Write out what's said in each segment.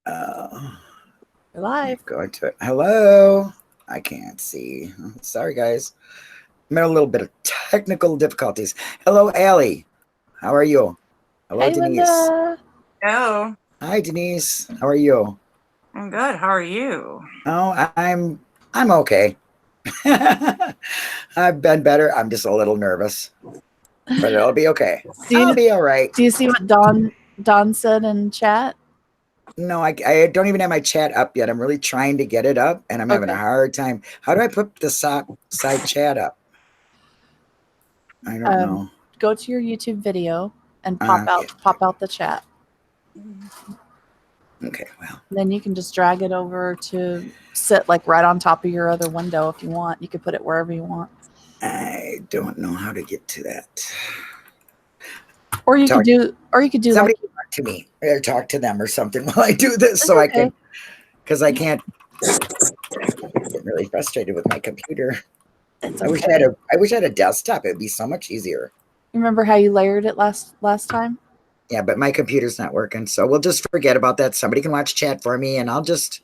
Uh, We're live. Going to it. Hello. I can't see. Sorry, guys. I'm in a little bit of technical difficulties. Hello, Allie. How are you? Hello, Hey, Denise. Linda. Oh, Hi, Denise. How are you? I'm good. How are you? Oh, I'm okay. I've been better. I'm just a little nervous, but it'll be okay. Do I'll you be all right. do you see what Don said in chat? No, I don't even have my chat up yet. I'm really trying to get it up, and I'm having a Okay. hard time. How do I put the side chat up? I don't know. Go to your YouTube video and pop Yeah. out the chat. Okay, well, Then you can just drag it over to sit like right on top of your other window if you want. You could put it wherever you want. I don't know how to get to that. Or you could do Somebody like talk to me or talk to them or something while I do this, it's so I okay. can, because I can't. I'm getting really frustrated with my computer. It's I wish okay. I wish I had a desktop. It'd be so much easier. Remember how you layered it last time? Yeah, but my computer's not working, so we'll just forget about that. Somebody can watch chat for me, and I'll just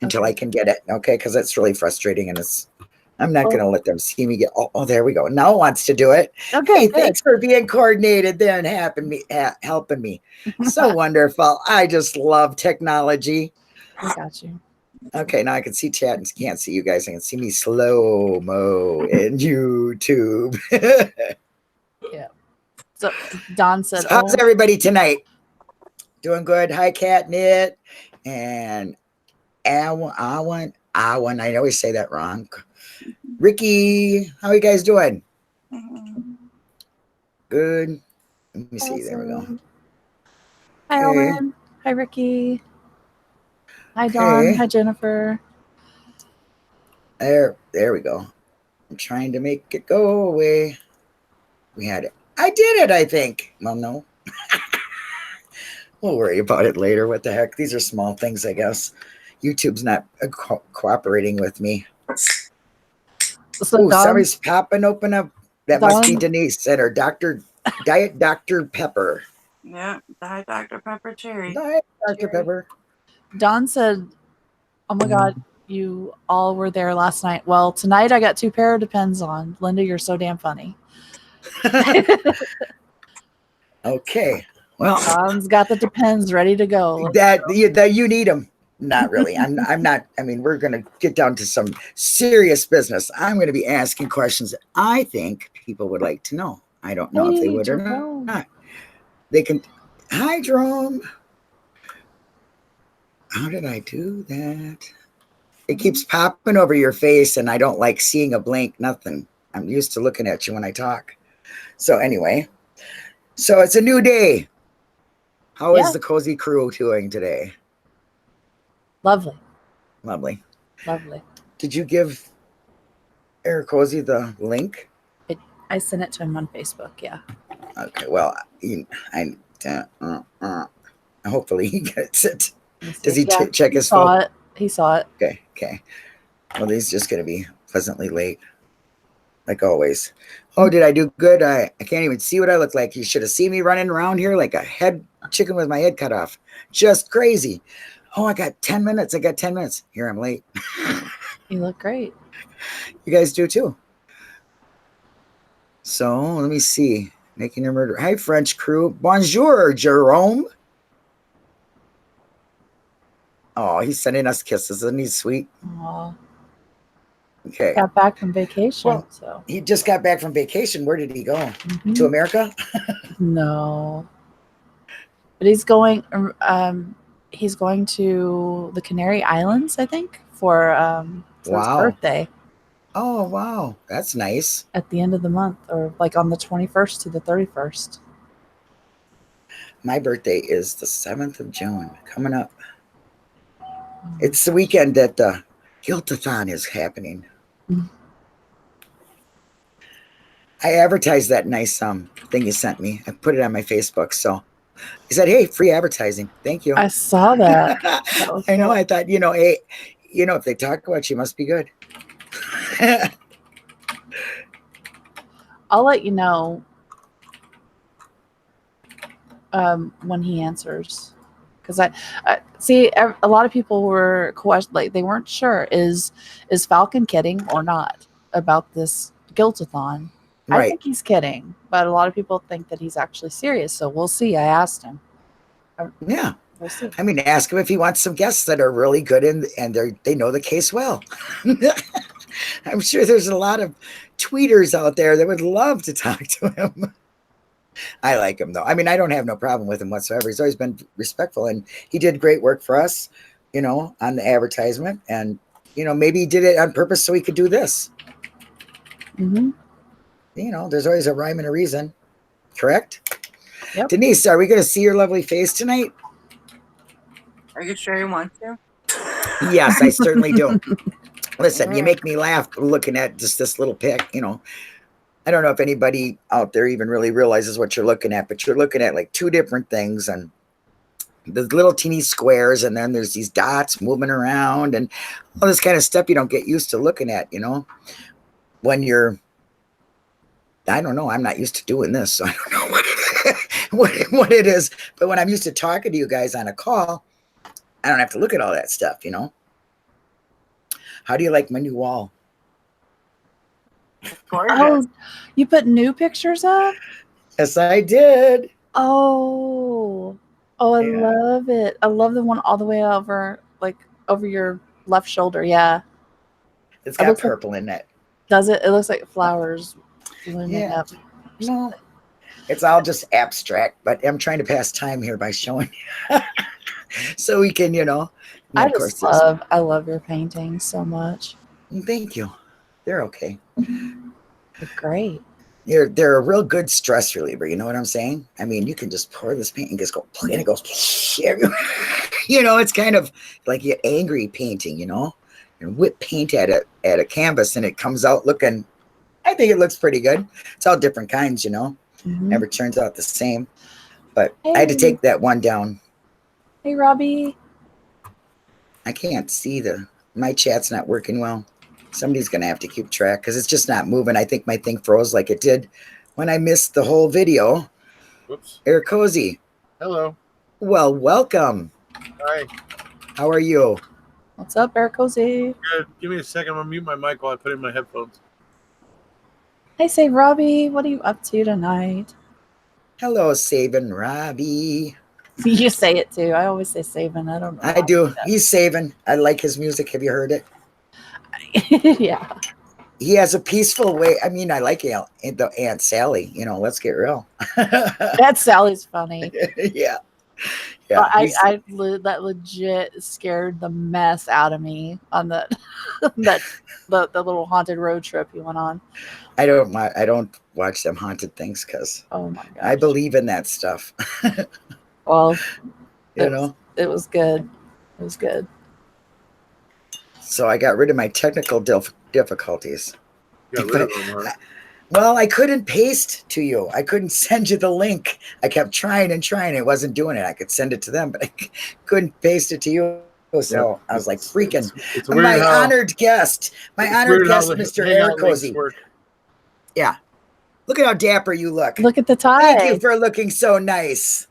until I can get it. Okay, because it's really frustrating, and I'm not going to let them see me get. Oh, there we go. Now it wants to do it. Okay, Hey, good. thanks for being coordinated there and helping me. So wonderful. I just love technology. I got you. Okay, now I can see chat and can't see you guys. I can see me slow mo in YouTube. Yeah. So Don said, So how's everybody tonight? Doing good. Hi, Catnip and Awan. I always say that wrong. Ricky, how are you guys doing? Good. Let me see. There we go. Hi, Owen. Hi, Ricky. Hi, Dawn. Hi, Jennifer. There we go. I'm trying to make it go away. We had it. I did it, I think. Well, no. We'll worry about it later. What the heck? These are small things, I guess. YouTube's not cooperating with me. So somebody's popping open up. That must be Denise and her Diet Dr. Pepper. Yeah, Diet Dr. Pepper Cherry. Diet Dr. Pepper. Don said, oh my God, you all were there last night. Well, tonight I got 2 pair of Depends on. Linda, you're so damn funny. Okay. Well, Don's got the Depends ready to go. That you need them. Not really. I'm not. I mean, we're going to get down to some serious business. I'm going to be asking questions that I think people would like to know. I don't know if they would or not. They can. Hi, Jerome. How did I do that? It keeps popping over your face, and I don't like seeing a blank nothing. I'm used to looking at you when I talk. So anyway, so it's a new day. How is the Kose Crew doing today? Lovely. Did you give Eric Kose the link? I sent it to him on Facebook. Yeah. Okay. Well, hopefully he gets it. Does he check his phone? He saw it. Okay. Well, he's just going to be pleasantly late, like always. Oh, did I do good? I can't even see what I look like. You should have seen me running around here like a head chicken with my head cut off. Just crazy. Oh, I got 10 minutes. Here, I'm late. You look great. You guys do too. So let me see. Making a murder. Hi, French crew. Bonjour, Jerome. Oh, he's sending us kisses. Isn't he sweet? Aww. Okay. Got back from vacation. Well, so he just got back from vacation. Where did he go? To America? No. But he's going to the Canary Islands, I think, for his birthday. Oh, wow. That's nice. At the end of the month, or like on the 21st to the 31st. My birthday is the 7th of June, coming up. It's the weekend that the Guilt-a-thon is happening. I advertised that nice thing you sent me. I put it on my Facebook. So he said, hey, free advertising. Thank you. I saw that. I know. Cool. I thought, hey, if they talk about you, must be good. I'll let you know when he answers. Because I see a lot of people were like they weren't sure is Falcon kidding or not about this guiltathon. I Right. think he's kidding, but a lot of people think that he's actually serious. So we'll see. I asked him. Yeah. We'll see. I mean, ask him if he wants some guests that are really good and they know the case well. I'm sure there's a lot of tweeters out there that would love to talk to him. I like him though. I mean, I don't have no problem with him whatsoever. He's always been respectful and he did great work for us, on the advertisement. And, maybe he did it on purpose so he could do this. Mm-hmm. There's always a rhyme and a reason. Correct? Yep. Denise, are we going to see your lovely face tonight? Are you sure you want to? Yes, I certainly do. Listen, you make me laugh looking at just this little pic, I don't know if anybody out there even really realizes what you're looking at, but you're looking at like two different things and the little teeny squares, and then there's these dots moving around and all this kind of stuff you don't get used to looking at, when you're, I don't know, I'm not used to doing this, so I don't know what it is, but when I'm used to talking to you guys on a call, I don't have to look at all that stuff, How do you like my new wall? Gorgeous. Oh, you put new pictures up? Yes, I did. Oh, I Yeah. love it. I love the one all the way over, like over your left shoulder. Yeah. It's It got looks like- purple in it. Does it? It looks like flowers blooming Yeah. up. No, it's all just abstract, but I'm trying to pass time here by showing you. So we can, and I of course, just I love your paintings so much. thank you. They're okay. They're great. They're a real good stress reliever. You know what I'm saying? I mean, you can just pour this paint and just go, and it goes everywhere. It's kind of like you get angry painting, and whip paint at a canvas, and it comes out looking. I think it looks pretty good. It's all different kinds, Mhm. Never turns out the same. But I had to take that one down. Hey, Robbie. I can't see my chat's not working well. Somebody's going to have to keep track because it's just not moving. I think my thing froze like it did when I missed the whole video. Whoops. Eric Cozy. Hello. Well, welcome. Hi. How are you? What's up, Eric Cozy? Good. Give me a second. I'm going to mute my mic while I put in my headphones. Hey, say Robbie, what are you up to tonight? Hello, Savin Robbie. You say it too. I always say Savin. I don't know. I do. He's saving. I like his music. Have you heard it? Yeah. He has a peaceful way. I mean, I like the Aunt Sally. Let's get real. That Sally's funny. Yeah. But that legit scared the mess out of me on the little haunted road trip he went on. I don't watch them haunted things because Oh my god. I believe in that stuff. Well, you know. It was good. It was good. So I got rid of my technical difficulties. Got rid of them, huh? Well, I couldn't paste to you. I couldn't send you the link. I kept trying and trying. It wasn't doing it. I could send it to them, but I couldn't paste it to you. So Yeah, I was like, freaking. It's weird My how, honored guest, Mr. Eric Cozy. Yeah. Look at how dapper you look. Look at the tie. Thank you for looking so nice.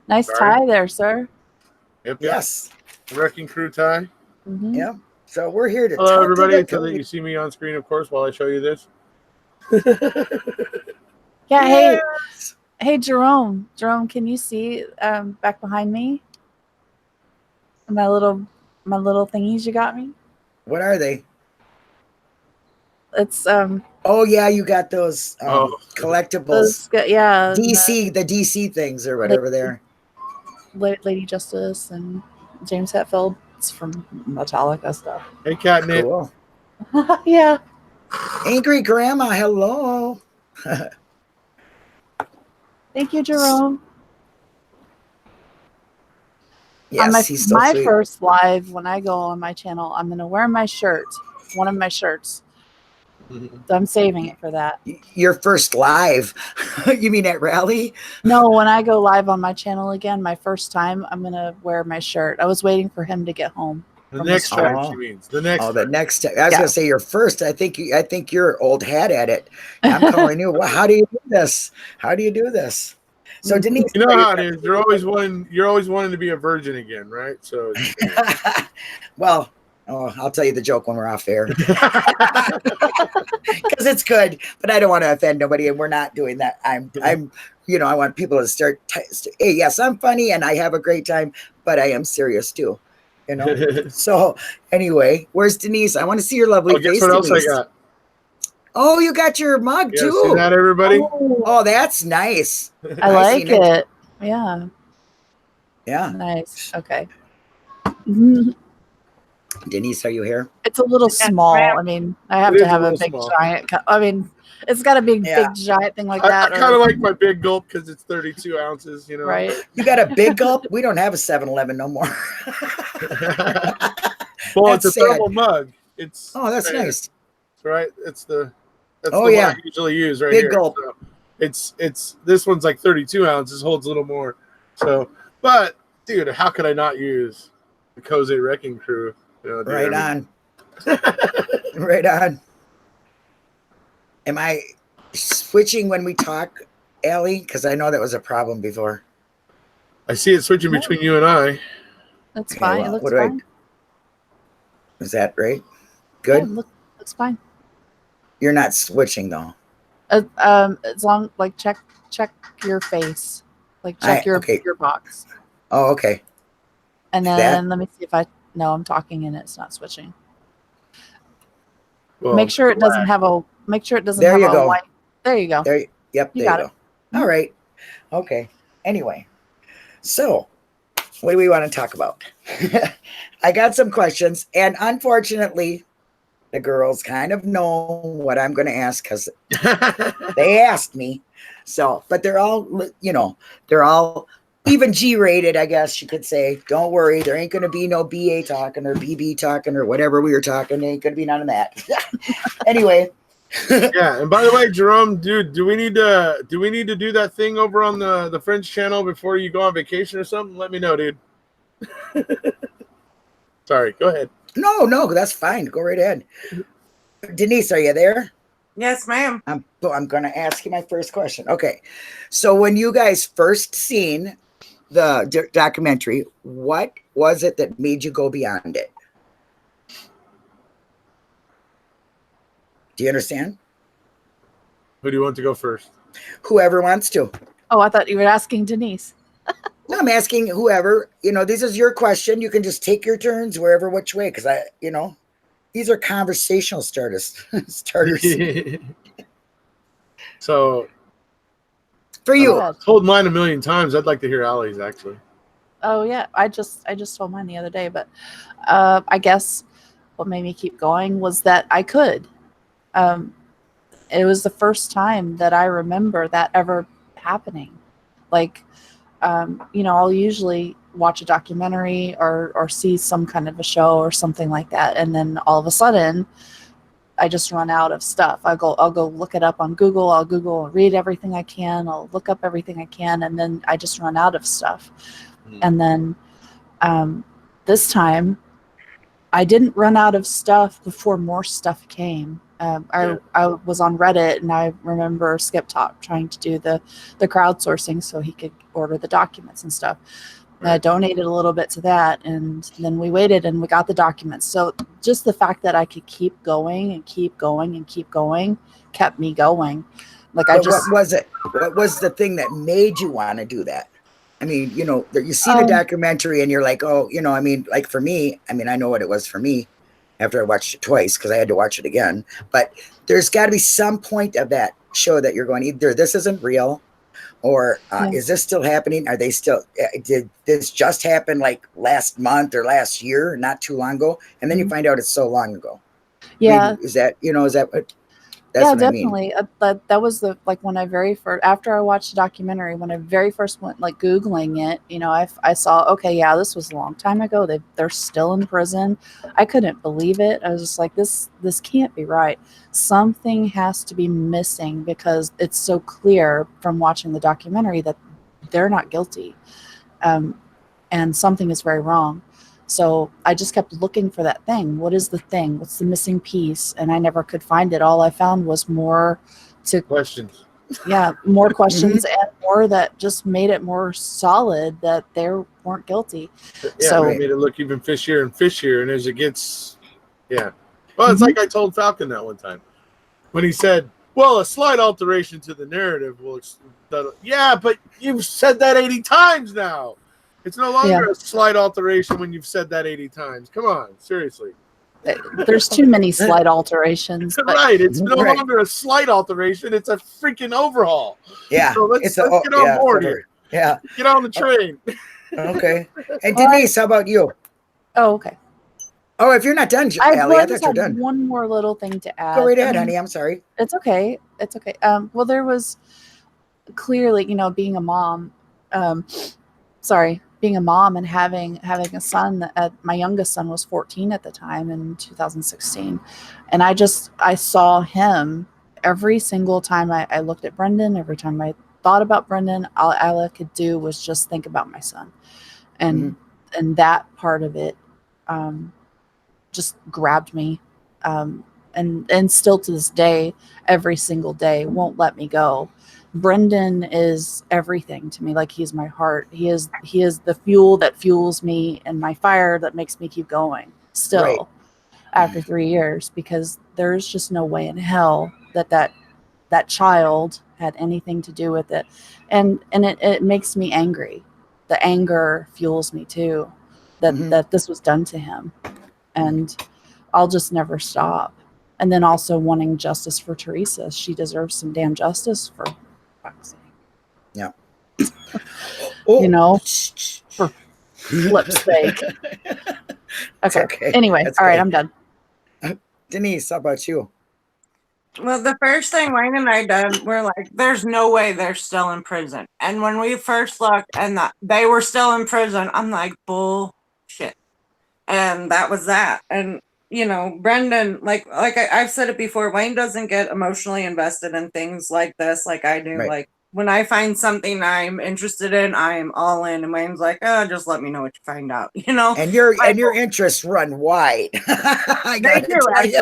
Nice Sorry. tie there, sir. Yep, Yes. Wrecking crew tie. Mhm. Yeah. So we're here to Hello, talk everybody. to So that you see me on screen, of course, while I show you this. Yeah. Yes. Hey, Jerome. Jerome, can you see back behind me? My little thingies you got me. What are they? It's Oh yeah, you got those collectibles. yeah, DC, the DC things or whatever they're. Lady Justice and James Hetfield. It's from Metallica stuff. Hey, Catnip. Cool. Yeah. Angry Grandma, hello. Thank you, Jerome. Yes, on he's so my sweet. first live, when I go on my channel, I'm gonna wear my shirt, one of my shirts. So I'm saving it for that. Your first live. You mean at Rally? No, when I go live on my channel again, my first time, I'm gonna wear my shirt. I was waiting for him to get home. The next trip. time, she means. The next Oh, the time. next time. I was gonna say your first. I think you're old hat at it. I'm calling you. Well, how do you do this? How do you do this? So Denise, You know how it is. You're always wanting to be a virgin again, right? So well, I'll tell you the joke when we're off air because it's good, but I don't want to offend nobody, and we're not doing that. I'm, I want people to start. Hey, yes, I'm funny and I have a great time, but I am serious too. So anyway, where's Denise? I want to see your lovely guess face. what else Denise. I got? Oh, you got your mug Yeah, too. see that, everybody? Oh, that's nice. I like seen it. Yeah. Yeah. Nice. Okay. Mhm. Denise, are you here? It's a little Yes, small. ma'am. I mean, I have It to is a have a little big small. giant. I mean, it's got a big Yeah. giant thing like I that. kind of like my big gulp because it's 32 ounces, right. You got a big gulp? We don't have a 7-Eleven no more. Well, That's it's a sad. thermal mug. It's Oh, that's right here. nice. Right? That's the Oh, one yeah. I usually use right Big here. gulp. So it's this one's like 32 ounces, holds a little more. So, but dude, how could I not use the Kose Wrecking Crew? Dude, Right on. Right on. Am I switching when we talk, Allie? Because I know that was a problem before. I see it switching between you and I. That's Okay, fine. well, It looks what do I- fine. Is that right? Yeah, Good. looks fine. You're not switching though. As long check your face, check okay. your box, Oh, okay. and That? then let me see if no, I'm talking and it's not switching. Well, Make sure it doesn't have a There you go. white. There you go. There. Yep. You There you got go. it. Mhm. All right. Okay. Anyway, so what do we want to talk about? I got some questions, and unfortunately, the girls kind of know what I'm going to ask because they asked me. So, but they're all, they're all even G-rated, I guess you could say. Don't worry, there ain't going to be no BA talking or BB talking or whatever we were talking. There ain't going to be none of that. Anyway. Yeah, and by the way, Jerome, dude, do we need to do that thing over on the French channel before you go on vacation or something? Let me know, dude. Sorry, go ahead. No, that's fine. Go right ahead. Denise, are you there? Yes, ma'am. I'm going to ask you my first question. Okay. So when you guys first seen the documentary, what was it that made you go beyond it? Do you understand? Who do you want to go first? Whoever wants to. Oh, I thought you were asking Denise. No, I'm asking whoever, this is your question. You can just take your turns wherever, which way. Cause these are conversational starters. So For you. Go ahead. told mine a million times. I'd like to hear Allie's actually. Oh yeah, I just told mine the other day, but I guess what made me keep going was that I could. It was the first time that I remember that ever happening. I'll usually watch a documentary or see some kind of a show or something like that, and then all of a sudden, I just run out of stuff. I'll go look it up on Google. I'll Google and read everything I can. I'll look up everything I can, and then I just run out of stuff. And then this time, I didn't run out of stuff before more stuff came. I was on Reddit, and I remember Skip Top trying to do the crowdsourcing so he could order the documents and stuff. Right. I donated a little bit to that, and then we waited and we got the documents. So just the fact that I could keep going and keep going and keep going kept me going. What was it? What was the thing that made you want to do that? I mean, you see the documentary and you're like, oh, like for me, I know what it was for me after I watched it twice because I had to watch it again. But there's got to be some point of that show that you're going, either this isn't real or is this still happening? Are they still, did this just happen like last month or last year, not too long ago? And then you find out it's so long ago. Yeah. Is that what? That's yeah, what definitely. I mean. That was when I very first, after I watched the documentary, when I very first went Googling it, I saw, okay, yeah, this was a long time ago. They're still in prison. I couldn't believe it. I was just like, this can't be right. Something has to be missing because it's so clear from watching the documentary that they're not guilty. And something is very wrong. So I just kept looking for that thing. What is the thing? What's the missing piece? And I never could find it. All I found was more questions. Yeah, more questions and more that just made it more solid that they weren't guilty. Yeah, So they made it look even fishier and fishier. And as it gets, yeah. Well, it's like I told Falcon that one time when he said, well, a slight alteration to the narrative will. Yeah, but you've said that 80 times now. It's no longer a slight alteration when you've said that 80 times. Come on, seriously. there's too many slight alterations. But Right, it's no longer a slight alteration; it's a freaking overhaul. Yeah, so let's get on board here. Yeah, get on the train. Okay. And Denise, how about you? Oh, okay. Oh, if you're not done, Allie, I thought you were done. One more little thing to add. Go right ahead, honey. I'm sorry. It's okay. It's okay. Well, there was clearly, being a mom. Being a mom and having a son. My youngest son was 14 at the time in 2016, and I saw him every single time I looked at Brendan. Every time I thought about Brendan, all I could do was just think about my son, and that part of it just grabbed me, and still to this day, every single day won't let me go. Brendan is everything to me. Like, he's my heart. He is the fuel that fuels me and my fire that makes me keep going still after 3 years, because there's just no way in hell that child had anything to do with it. And it makes me angry. The anger fuels me too, that this was done to him, and I'll just never stop. And then also wanting justice for Teresa. She deserves some damn justice, for fuck's sake. Yeah. For flip's sake. Okay. Anyway, That's all right, okay. I'm done. Denise, how about you? Well, the first thing Wayne and I did, we're like, there's no way they're still in prison. And when we first looked and they were still in prison, I'm like, bullshit. And that was that. And, Brendan, I've said it before, Wayne doesn't get emotionally invested in things like this like I do. Right. Like, when I find something I'm interested in, I'm all in. And Wayne's like, oh, just let me know what you find out, And your interests run wide. I they do, actually.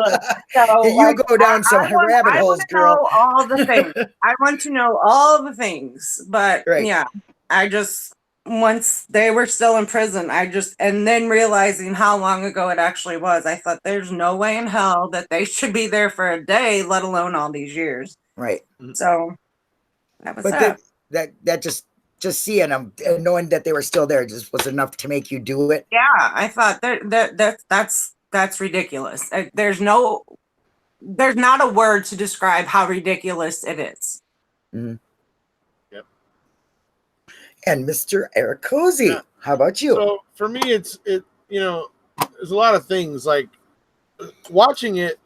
So, you go down some rabbit holes, girl. Know all the things. I want to know all the things. But yeah, I just, once they were still in prison, and then realizing how long ago it actually was, I thought there's no way in hell that they should be there for a day, let alone all these years. Right. So that was that. That just seeing them and knowing that they were still there just was enough to make you do it. Yeah, I thought that's ridiculous. There's not a word to describe how ridiculous it is. Mm-hmm. Yep. And Mr. Eric Kose, how about you? So for me, there's a lot of things. Like, watching it,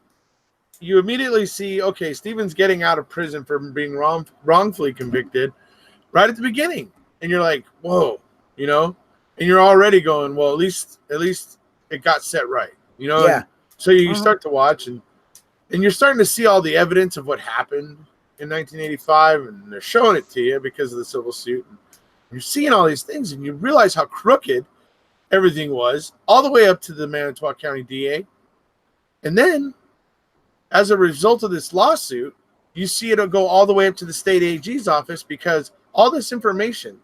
you immediately see, okay, Stephen's getting out of prison for being wrongfully convicted right at the beginning. And you're like, whoa, and you're already going, well, at least it got set right, Yeah. And so you start to watch, and you're starting to see all the evidence of what happened in 1985, and they're showing it to you because of the civil suit. And you're seeing all these things, and you realize how crooked everything was, all the way up to the Manitowoc County DA. And then, as a result of this lawsuit, you see it go all the way up to the state AG's office, because all this information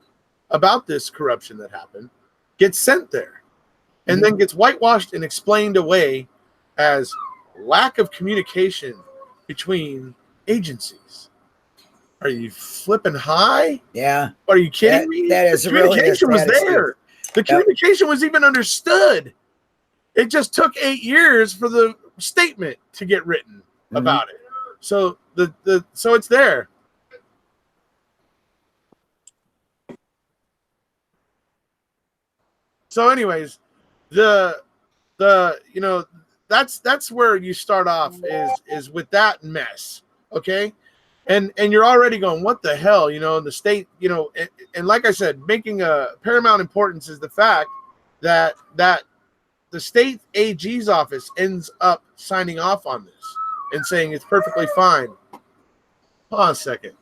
about this corruption that happened gets sent there and then gets whitewashed and explained away as lack of communication between agencies. Are you flipping high? Yeah. Are you kidding me? That is the communication was there. The communication was even understood. It just took 8 years for the statement to get written about it. So so it's there. So anyways, that's where you start off is with that mess. Okay. And you're already going, what the hell, and the state, and like I said, making a paramount importance is the fact that the state AG's office ends up signing off on this and saying it's perfectly fine. Hold on a second.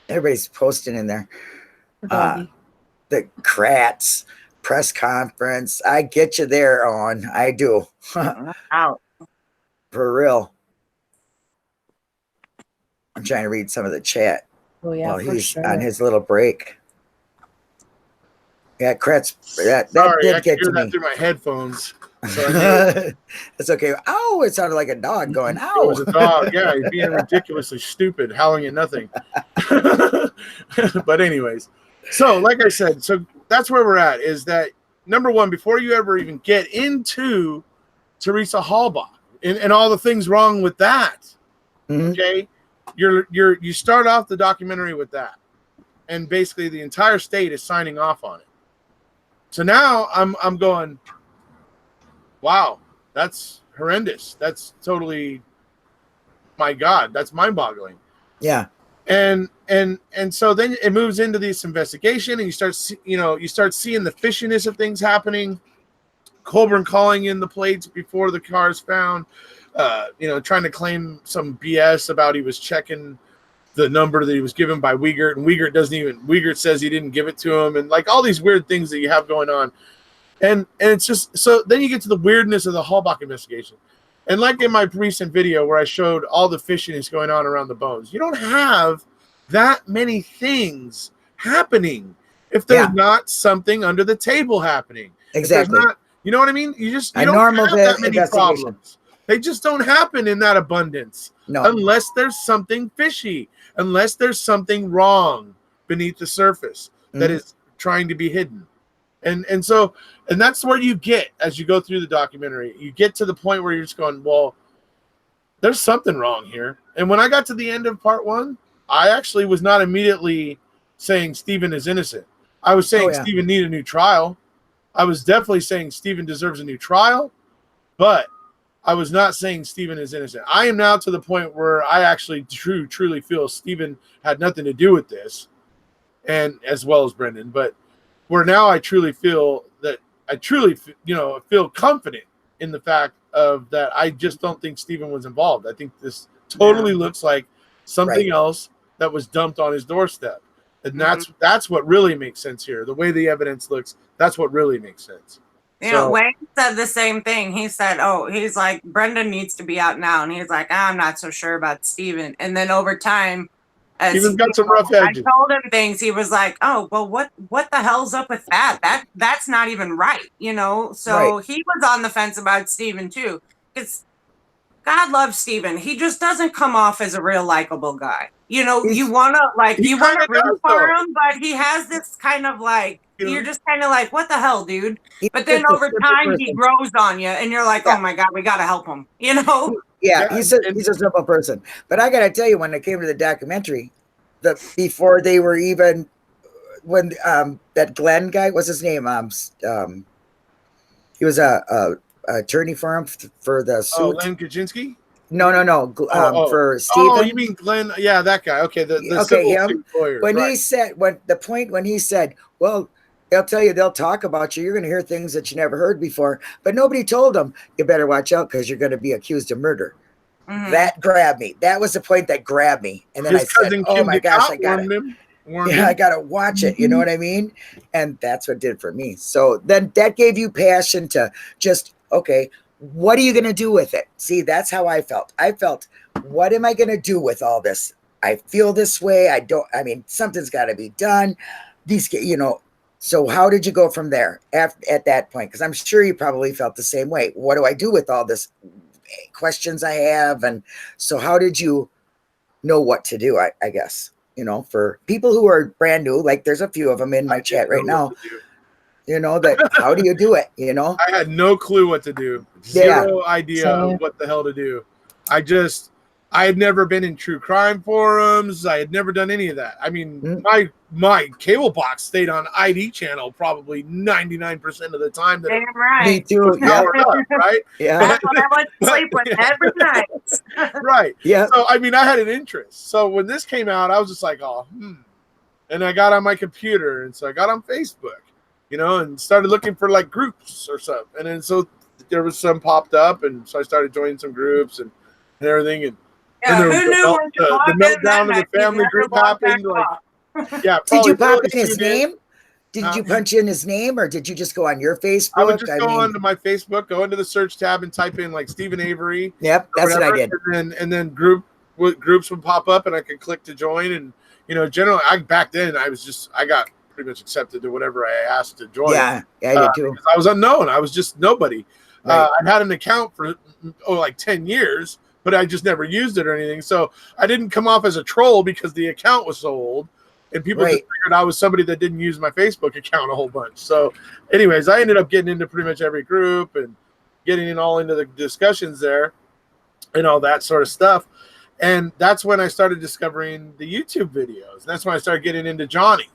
Everybody's posting in there. Doggy. The Kratz. press conference. I get you there, on. I do. Out. For real. I'm trying to read some of the chat Oh yeah, while for he's sure. on his little break. Yeah, Kretz, that Sorry, I did can get hear to that me. through my headphones. So I knew It's okay. Oh, it sounded like a dog going, it ow. was a dog. Yeah, he's being ridiculously stupid, howling at nothing. But anyways, so like I said, so that's where we're at. Is that number one? Before you ever even get into Teresa Halbach and all the things wrong with that, Mhm. okay, you start off the documentary with that, and basically the entire state is signing off on it. So now I'm going, wow, that's horrendous. That's totally, my God, that's mind-boggling. Yeah. And so then it moves into this investigation, and you start seeing the fishiness of things happening. Colburn calling in the plates before the car is found, trying to claim some BS about he was checking the number that he was given by Wiegert, and Wiegert says he didn't give it to him, and like all these weird things that you have going on. And it's just, so then you get to the weirdness of the Halbach investigation. And like in my recent video where I showed all the fishiness going on around the bones, you don't have that many things happening if there's not something under the table happening. Exactly. If there's not, you know what I mean? You A don't normal have that many investigation. problems. They just don't happen in that abundance. No. Unless there's something fishy, unless there's something wrong beneath the surface that is trying to be hidden. And that's where you get, as you go through the documentary, you get to the point where you're just going, well, there's something wrong here. And when I got to the end of part one, I actually was not immediately saying Stephen is innocent. I was saying Stephen needs a new trial. I was definitely saying Stephen deserves a new trial, but I was not saying Stephen is innocent. I am now to the point where I actually truly feel Stephen had nothing to do with this, and as well as Brendan, but where now I truly feel that feel confident in the fact of that I just don't think Stephen was involved. I think this totally looks like something else that was dumped on his doorstep. And that's what really makes sense here. The way the evidence looks, that's what really makes sense. Wayne said the same thing. He said, he's like, Brendan needs to be out now. And he's like, I'm not so sure about Stephen. And then over time, Stephen's got some rough edges. I told him things. He was like, oh, well, what the hell's up with that? That's not even right, So he was on the fence about Stephen too. Because God loves Stephen. He just doesn't come off as a real likable guy. You want to root for him, but he has this kind of like, you're just kind of like, what the hell, dude? But then over time, he grows on you, and you're like, oh my God, we got to help him, Yeah, he's a simple person. But I got to tell you, when it came to the documentary, before they were even, when that Glenn guy, what's his name? He was a attorney for him for the suit. Oh, Len Kaczynski? No. For Stephen. Oh, you mean Glenn? Yeah, that guy. Okay, the him. Lawyer, when he said, when he said, well, they'll tell you, they'll talk about you. You're going to hear things that you never heard before, but nobody told him, you better watch out because you're going to be accused of murder. Mm-hmm. That grabbed me. That was the point that grabbed me. And then I said, oh my gosh, I got to watch it. You know what I mean? And that's what did for me. So then that gave you passion to just, okay, what are you going to do with it? See, that's how I felt. I felt, what am I going to do with all this? I feel this way. Something's got to be done. So how did you go from there at that point? Because I'm sure you probably felt the same way. What do I do with all this questions I have? And so how did you know what to do? I guess, for people who are brand new, like there's a few of them in my chat right now, that how do you do it? I had no clue what to do. Zero idea of what the hell to do. I had never been in true crime forums. I had never done any of that. I mean, my cable box stayed on ID channel probably 99% of the time. Damn right. Me too. Yeah. Right? Yeah. That's what I went to sleep with every night. Right. Yeah. So, I had an interest. So when this came out, I was just like, And I got on my computer. And so I got on Facebook, and started looking for like groups or something. And then so there was some popped up. And so I started joining some groups and everything. And who knew the meltdown of the family group happened. Like, did you pop in his name? Did you punch in his name, or did you just go on your Facebook? I would just go onto my Facebook, go into the search tab, and type in like Stephen Avery. Yep, that's what I did. And then groups would pop up, and I could click to join. And generally, back then I got pretty much accepted to whatever I asked to join. Yeah, I did too. I was unknown. I was just nobody. Right. I had an account for like 10 years, but I just never used it or anything. So I didn't come off as a troll because the account was so old. And people just figured I was somebody that didn't use my Facebook account a whole bunch. So anyways, I ended up getting into pretty much every group and getting all into the discussions there and all that sort of stuff. And that's when I started discovering the YouTube videos. That's when I started getting into Johnny.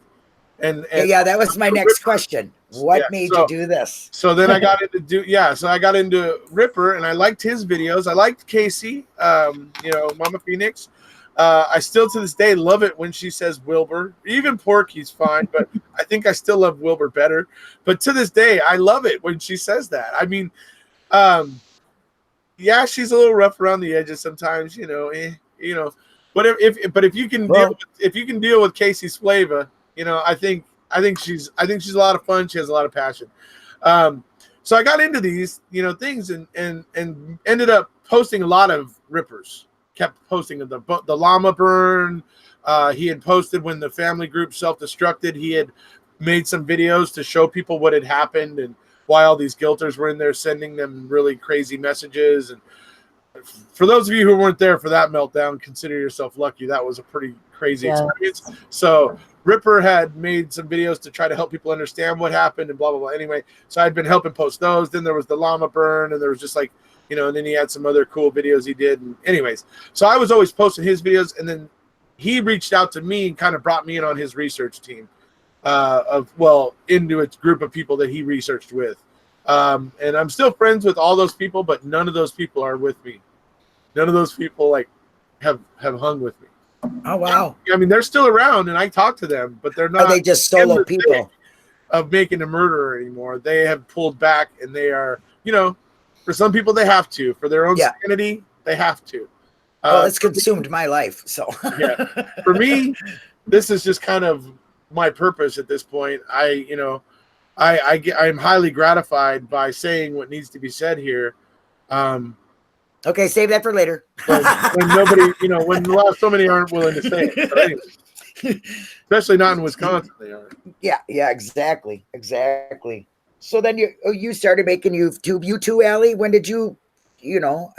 And yeah, that was my next question. What made you do this? So then I got into Ripper, and I liked his videos. I liked Casey, Mama Phoenix. I still to this day love it when she says Wilbur. Even Porky's fine, but I think I still love Wilbur better. But to this day, I love it when she says that. I mean, yeah, she's a little rough around the edges sometimes, But if you can deal with Casey's flavor, I think she's a lot of fun. She has a lot of passion. So I got into these, things and ended up posting a lot of rippers. Kept posting the llama burn. He had posted when the family group self-destructed. He had made some videos to show people what had happened and why all these guilters were in there sending them really crazy messages. And for those of you who weren't there for that meltdown, consider yourself lucky. That was a pretty crazy experience. So Ripper had made some videos to try to help people understand what happened and blah, blah, blah. Anyway, so I'd been helping post those. Then there was the llama burn, and there was just like, and then he had some other cool videos he did. And anyways, so I was always posting his videos, and then he reached out to me and kind of brought me in on his research team into a group of people that he researched with. And I'm still friends with all those people, but none of those people are with me. None of those people have hung with me. Oh, wow. I mean, they're still around and I talk to them, but they're not. Are they just solo people of making a murderer anymore? They have pulled back, and they are, for some people they have to, for their own sanity, they have to. Well, it's consumed my life. So yeah, for me, this is just kind of my purpose at this point. I'm highly gratified by saying what needs to be said here. Okay, save that for later. when nobody, when so many aren't willing to say it. But anyway, especially not in Wisconsin, they aren't. Yeah, exactly. So then you started making YouTube. You too, Allie? When did you, Well,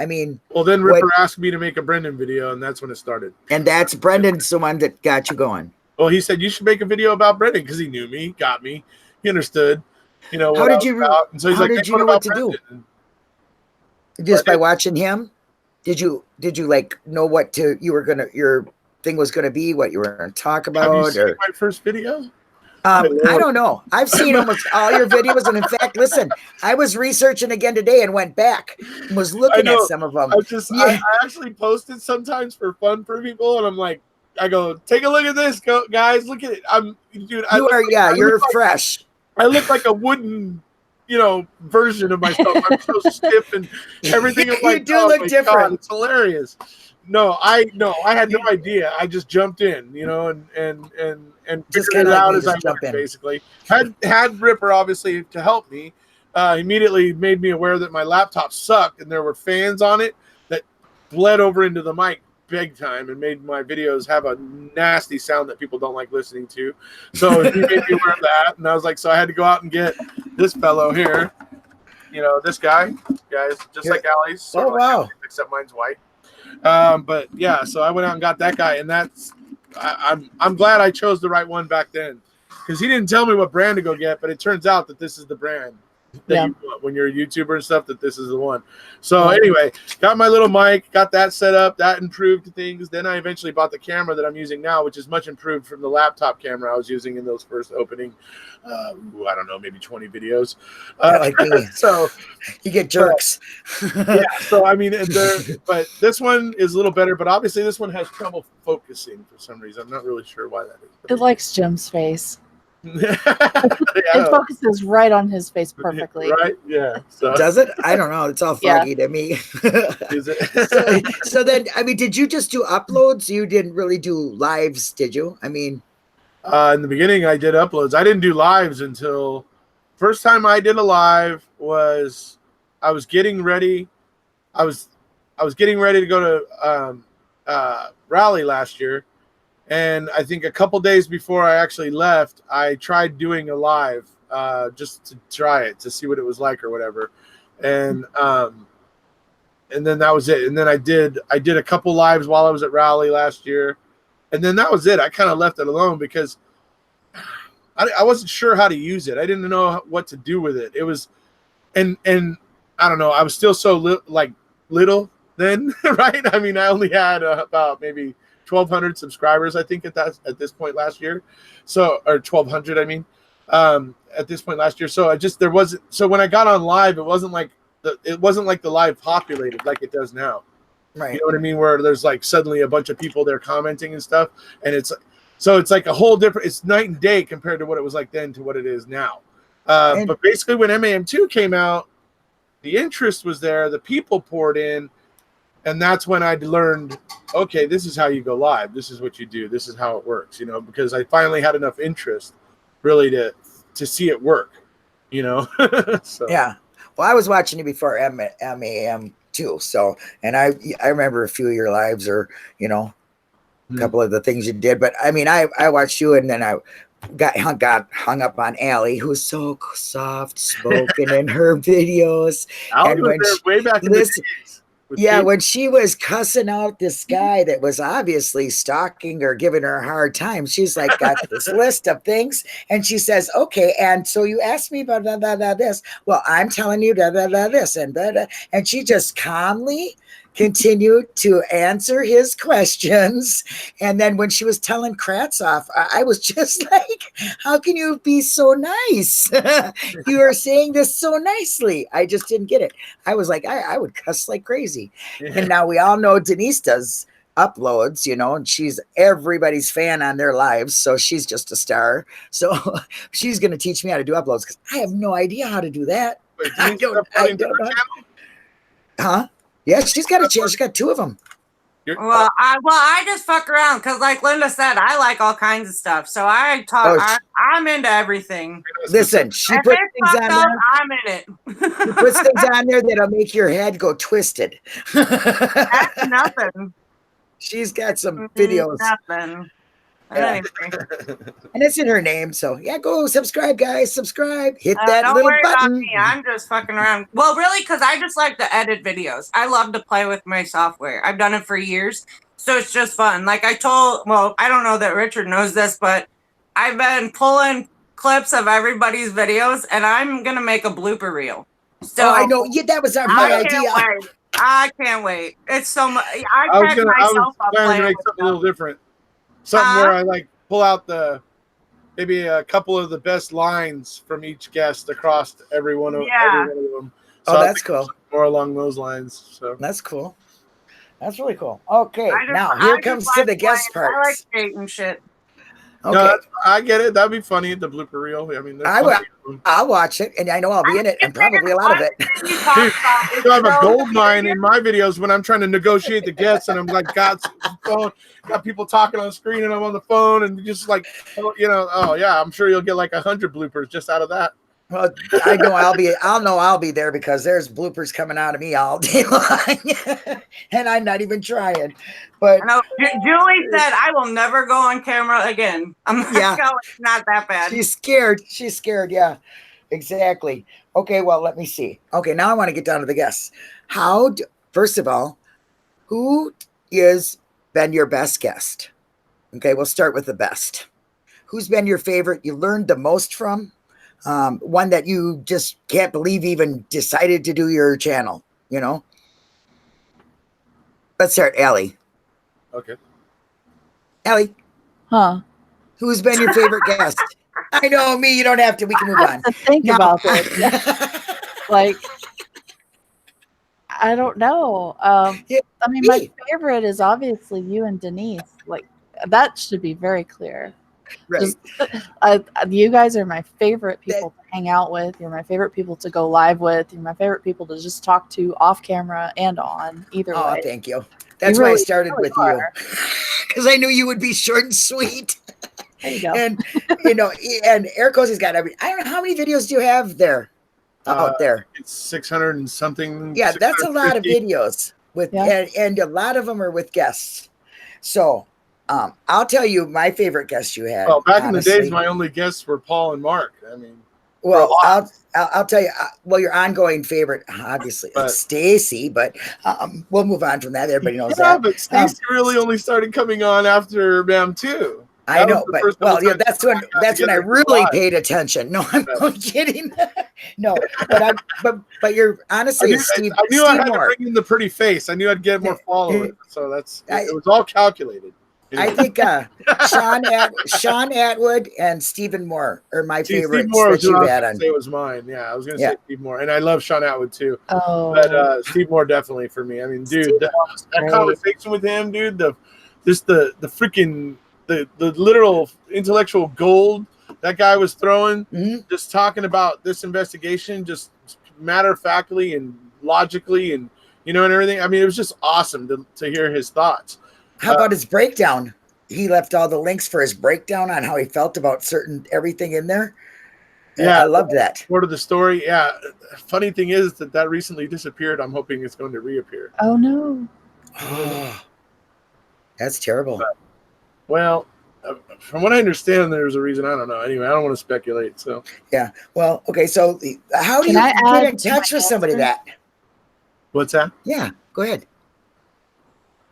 then Ripper asked me to make a Brendan video, and that's when it started. And that's Brendan's the one that got you going. Well, he said you should make a video about Brendan because he knew me, got me, he understood, How did you know what to do? Just by watching him? Did you know what your thing was gonna be, what you were gonna talk about? Have you seen my first video? I don't know. I've seen almost all your videos, and in fact, listen, I was researching again today and went back and was looking at some of them. I actually posted sometimes for fun for people, and I'm like, I go, take a look at this, guys. Look at it. You're fresh. I look like a wooden, version of myself. I'm so stiff and everything. You do look different. God, it's hilarious. I had no idea. I just jumped in, and just figured it out as I went, basically. Had Ripper obviously to help me. Immediately made me aware that my laptop sucked and there were fans on it that bled over into the mic big time and made my videos have a nasty sound that people don't like listening to. So he made me aware of that, and I was like, so I had to go out and get this fellow here. This guys, just like Allie's. So wow. Except mine's white. But yeah, so I went out and got that guy, and I'm glad I chose the right one back then, because he didn't tell me what brand to go get, but it turns out that this is the brand that you want when you're a YouTuber and stuff, that this is the one. So anyway, got my little mic, got that set up, that improved things. Then I eventually bought the camera that I'm using now, which is much improved from the laptop camera I was using in those first opening, I don't know, maybe 20 videos. So you get jerks. So I mean, but this one is a little better, but obviously this one has trouble focusing for some reason. I'm not really sure why that is. It likes Jim's face. It focuses right on his face perfectly. Right? Yeah. So. Does it? I don't know. It's all foggy to me. Is it? so then, I mean, did you just do uploads? You didn't really do lives, did you? I mean, In the beginning, I did uploads. I didn't do lives until first time I did a live was I was getting ready. I was getting ready to go to rally last year, and I think a couple days before I actually left, I tried doing a live just to try it to see what it was like or whatever, and then that was it. And then I did a couple lives while I was at rally last year, and then that was it. I kind of left it alone because I wasn't sure how to use it. I didn't know what to do with it. It was, and I don't know. I was still so little then, right? I mean, I only had about maybe 1,200 subscribers, I think, at this point last year. So, or 1,200, I mean, at this point last year. So there wasn't. So when I got on live, it wasn't like the live populated like it does now. Right. You know what I mean? Where there's like suddenly a bunch of people there commenting and stuff, and it's like a whole different. It's night and day compared to what it was like then to what it is now. But basically, when MAM2 came out, the interest was there, the people poured in, and that's when I learned, okay, this is how you go live. This is what you do. This is how it works. You know, because I finally had enough interest, really, to see it work. You know. So. Yeah. Well, I was watching you before MAM too. So, and I remember a few of your lives, or a couple of the things you did. But I mean, I watched you, and then I got hung up on Allie, who's so soft spoken in her videos. Allie was there way back in the days. Yeah, when she was cussing out this guy that was obviously stalking or giving her a hard time, she's like got this list of things, and she says, "Okay, and so you asked me about this. Well, I'm telling you this, and and she just calmly continued to answer his questions. And then when she was telling Kratz off, I was just like, how can you be so nice? You are saying this so nicely. I just didn't get it. I was like, I would cuss like crazy. Yeah. And now we all know Denise does uploads, and she's everybody's fan on their lives. So she's just a star. So she's going to teach me how to do uploads because I have no idea how to do that. Wait, I don't know. Huh? Yeah, she's got a chance. She's got two of them. Well, I just fuck around because, like Linda said, I like all kinds of stuff. So I talk. I'm into everything. Listen, she puts things on there. I'm in it. She puts things on there that'll make your head go twisted. That's nothing. She's got some videos. Nothing. Yeah. And it's in her name, so yeah, go subscribe, guys. Subscribe, hit that little button. About me. I'm just fucking around. Well, really, because I just like to edit videos. I love to play with my software. I've done it for years, so it's just fun. Like I don't know that Richard knows this, but I've been pulling clips of everybody's videos, and I'm gonna make a blooper reel. So I know. Yeah, that was my idea. I can't wait. It's so much. I was planning to make something a little different. Something where I like pull out maybe a couple of the best lines from each guest across every one of them. So that's cool. More along those lines. So that's cool. That's really cool. Okay, now here comes to the guest part. I like skating shit. Okay. No, I get it. That'd be funny. The blooper reel. I mean, I'll watch it, and I know I'll be in it, and probably a lot of it. Dude, I have a gold mine in my videos when I'm trying to negotiate the guests, and I'm like, got people talking on the screen, and I'm on the phone, and just like, oh yeah, I'm sure you'll get like 100 bloopers just out of that. Well, I know I'll be there because there's bloopers coming out of me all day long, and I'm not even trying. But Julie said I will never go on camera again. I'm not going. It's not that bad. She's scared. Yeah, exactly. Okay, well, let me see. Okay, now I want to get down to the guests. First of all, who has been your best guest? Okay, we'll start with the best. Who's been your favorite? You learned the most from? One that you just can't believe even decided to do your channel, Let's start, Allie. Okay. Allie. Huh? Who's been your favorite guest? I know me. You don't have to. We can move on. Think about it. Like, I don't know. I mean, my favorite is obviously you and Denise. Like, that should be very clear. Right. You guys are my favorite people to hang out with. You're my favorite people to go live with. You're my favorite people to just talk to off camera and on. Either way. Oh, thank you. That's why I started with you, because I knew you would be short and sweet. There you go. And and Eric Cose's got every. I don't know how many videos do you have there out there. It's 600 and something. Yeah, that's a lot of 650. videos with, Yeah. and a lot of them are with guests. So, I'll tell you my favorite guest you had. Well, back in honestly. the days, my only guests were Paul and Mark. I mean, Well, I'll tell you. Well, your ongoing favorite, obviously, But- it's Stacy, but we'll move on from that. Everybody knows yeah, that. but Stacey really only started coming on after Ma'am 2. I That was know, the but first well, couple yeah, times that's we when got I together really live. paid attention. No, I'm Yeah. only kidding. No, but you're honestly I Steve. knew Steve I had Moore. to bring in the pretty face. I knew I'd get more followers, so it was all calculated. I think Sean Atwood and Stephen Moore are my Steve favorites Moore was that who I you've was had going on. to say was mine. Yeah, I was going to Yeah. say Steve Moore, and I love Sean Atwood too. Oh, But Steve Moore definitely for me. I mean, dude, Steve that Moore was great. conversation with him, dude, the freaking the literal intellectual gold that guy was throwing, Mhm. just talking about this investigation, just matter of factly and logically, and and everything. I mean, it was just awesome to hear his thoughts. How about his breakdown? He left all the links for his breakdown on how he felt about everything in there. Yeah, I loved that. Part of the story. Yeah, funny thing is that recently disappeared. I'm hoping it's going to reappear. Oh no. Oh, that's terrible. Well, from what I understand, there's a reason. I don't know. Anyway, I don't want to speculate. So Yeah. Well, okay. So how do Can you I get add in to touch my with somebody answer? that? what's that? Yeah. Go ahead.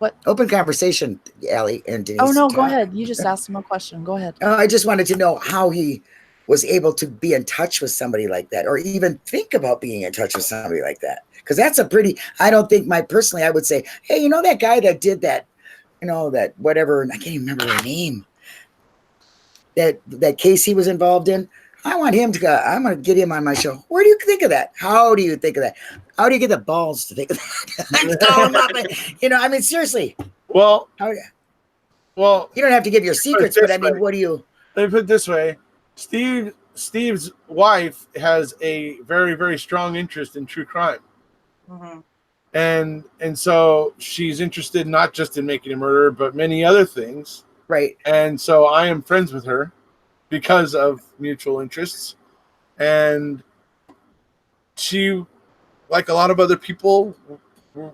What? Open conversation, Allie and Denise. Oh no, go talk. ahead. You just asked him a question. Go ahead. I just wanted to know how he was able to be in touch with somebody like that, or even think about being in touch with somebody like that. Because that's I don't think I would say, hey, that guy that did that, that whatever, I can't even remember her name, that case he was involved in. I want him to go. I'm going to get him on my show. Where do you think of that? How do you think of that? How do you get the balls to think of that? I'm throwing him up. I mean, seriously. Well, How, well, you don't have to give your secrets, but I mean, what do you? let me put it this way: Steve's wife has a very, very strong interest in true crime, Mhm. and so she's interested not just in making a murderer, but many other things. Right. And so I am friends with her because of mutual interests, and she, like a lot of other people,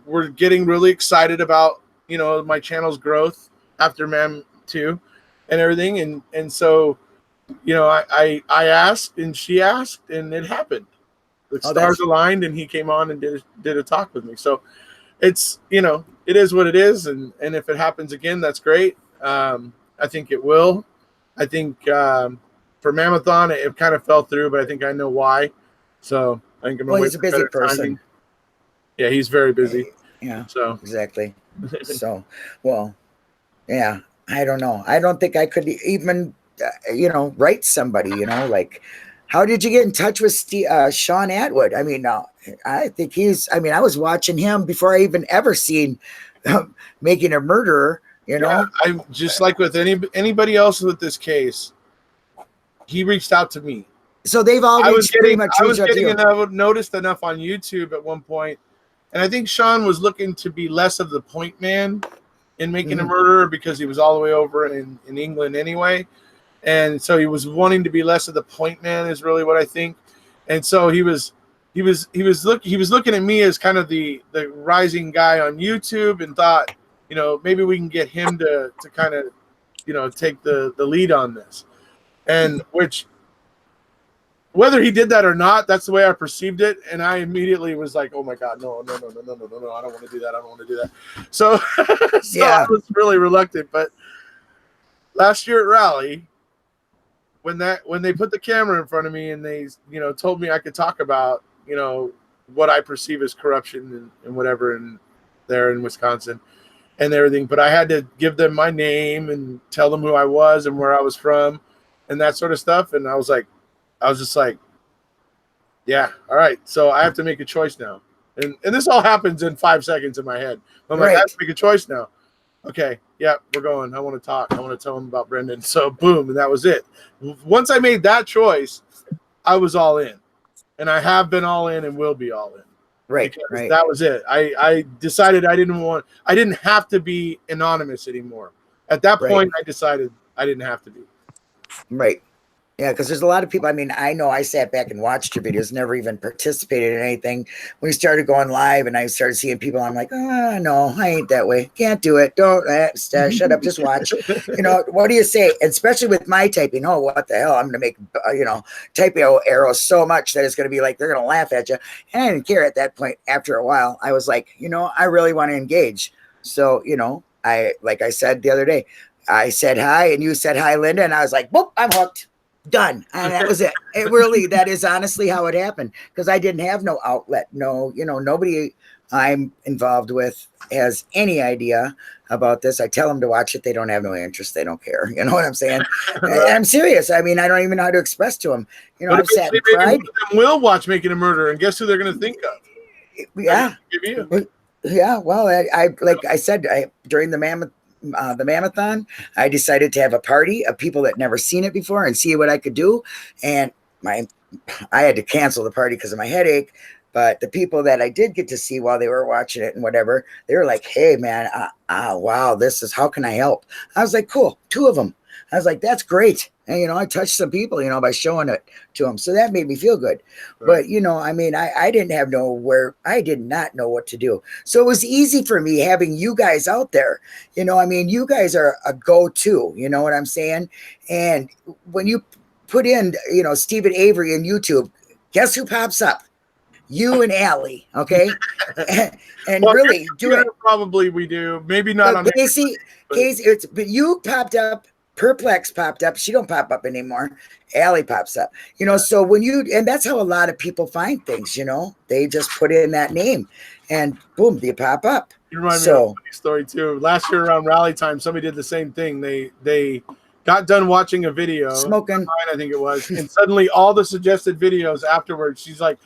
were getting really excited about my channel's growth after Ma'am 2 and everything, and so I asked and she asked and it happened. The stars aligned and he came on and did a talk with me. So it's it is what it is, and if it happens again, that's great. I think it will. I think for Mammothon it kind of fell through, but I think I know why. So I think I'm Well, he's a busy person. timing. Yeah, he's very busy. Yeah. So Exactly. So, well, yeah, I don't know. I don't think I could even, write somebody, like, how did you get in touch with Sean Atwood? I mean, I think I was watching him before I even ever seen Making a Murderer, Yeah, I'm just like with anybody else with this case. He reached out to me. So they've all noticed enough on YouTube at one point, and I think Sean was looking to be less of the point man in Making a Murderer because he was all the way over in England anyway, and so he was wanting to be less of the point man is really what I think, and so he was looking at me as kind of the rising guy on YouTube and thought, maybe we can get him to kind of take the lead on this, and which. Whether he did that or not, that's the way I perceived it, and I immediately was like, "Oh my God, no! I don't want to do that. I don't want to do that." So, I was really reluctant. But last year at Rally, when they put the camera in front of me and they told me I could talk about what I perceive as corruption and whatever there in Wisconsin and everything, but I had to give them my name and tell them who I was and where I was from and that sort of stuff, and I was just like, yeah, all right. So I have to make a choice now. And this all happens in 5 seconds in my head. I'm like, I have to make a choice now. Okay, yeah, we're going. I want to talk. I want to tell him about Brendan. So boom, and that was it. Once I made that choice, I was all in. And I have been all in and will be all in. Right. That was it. I decided I didn't have to be anonymous anymore. At that point, I decided I didn't have to be. Right. Yeah, because there's a lot of people. I mean, I know I sat back and watched your videos, never even participated in anything. When you started going live and I started seeing people, I'm like, oh, no, I ain't that way. Can't do it. Don't shut up. Just watch. What do you say? Especially with my typing. Oh, what the hell? I'm going to make, typing arrows so much that it's going to be like they're going to laugh at you. And I didn't care at that point. After a while, I was like, I really want to engage. So, like I said the other day, I said hi and you said hi, Linda. And I was like, boop, I'm hooked. Done. And that was it. That is honestly how it happened, because I didn't have no outlet. No, nobody I'm involved with has any idea about this. I tell them to watch it. They don't have no interest. They don't care. You know what I'm saying? Right. I'm serious. I mean, I don't even know how to express to them. But I've sat and maybe one cried. of them will watch Making a Murder, and guess who they're going to think of? Yeah. Give you. Yeah. Well, I like I said, during the Mammothon, I decided to have a party of people that never seen it before and see what I could do. And I had to cancel the party because of my headache. But the people that I did get to see while they were watching it and whatever, they were like, hey, man, wow, how can I help? I was like, cool, 2 of them. I was like, that's great. And, I touched some people, by showing it to them. So that made me feel good. Right. But, I mean, I did not know what to do. So it was easy for me having you guys out there. I mean, you guys are a go-to, you know what I'm saying? And when you put in, Stephen Avery in YouTube, guess who pops up? You and Allie, okay? and well, really do it. Probably we do. Maybe not on Casey, but you popped up. Perplex popped up. She don't pop up anymore. Allie pops up. So when and that's how a lot of people find things, they just put in that name and boom, they pop up. You remind me of a funny story too. Last year around rally time, somebody did the same thing. They got done watching a video. Smoking. I think it was. And suddenly all the suggested videos afterwards, she's like,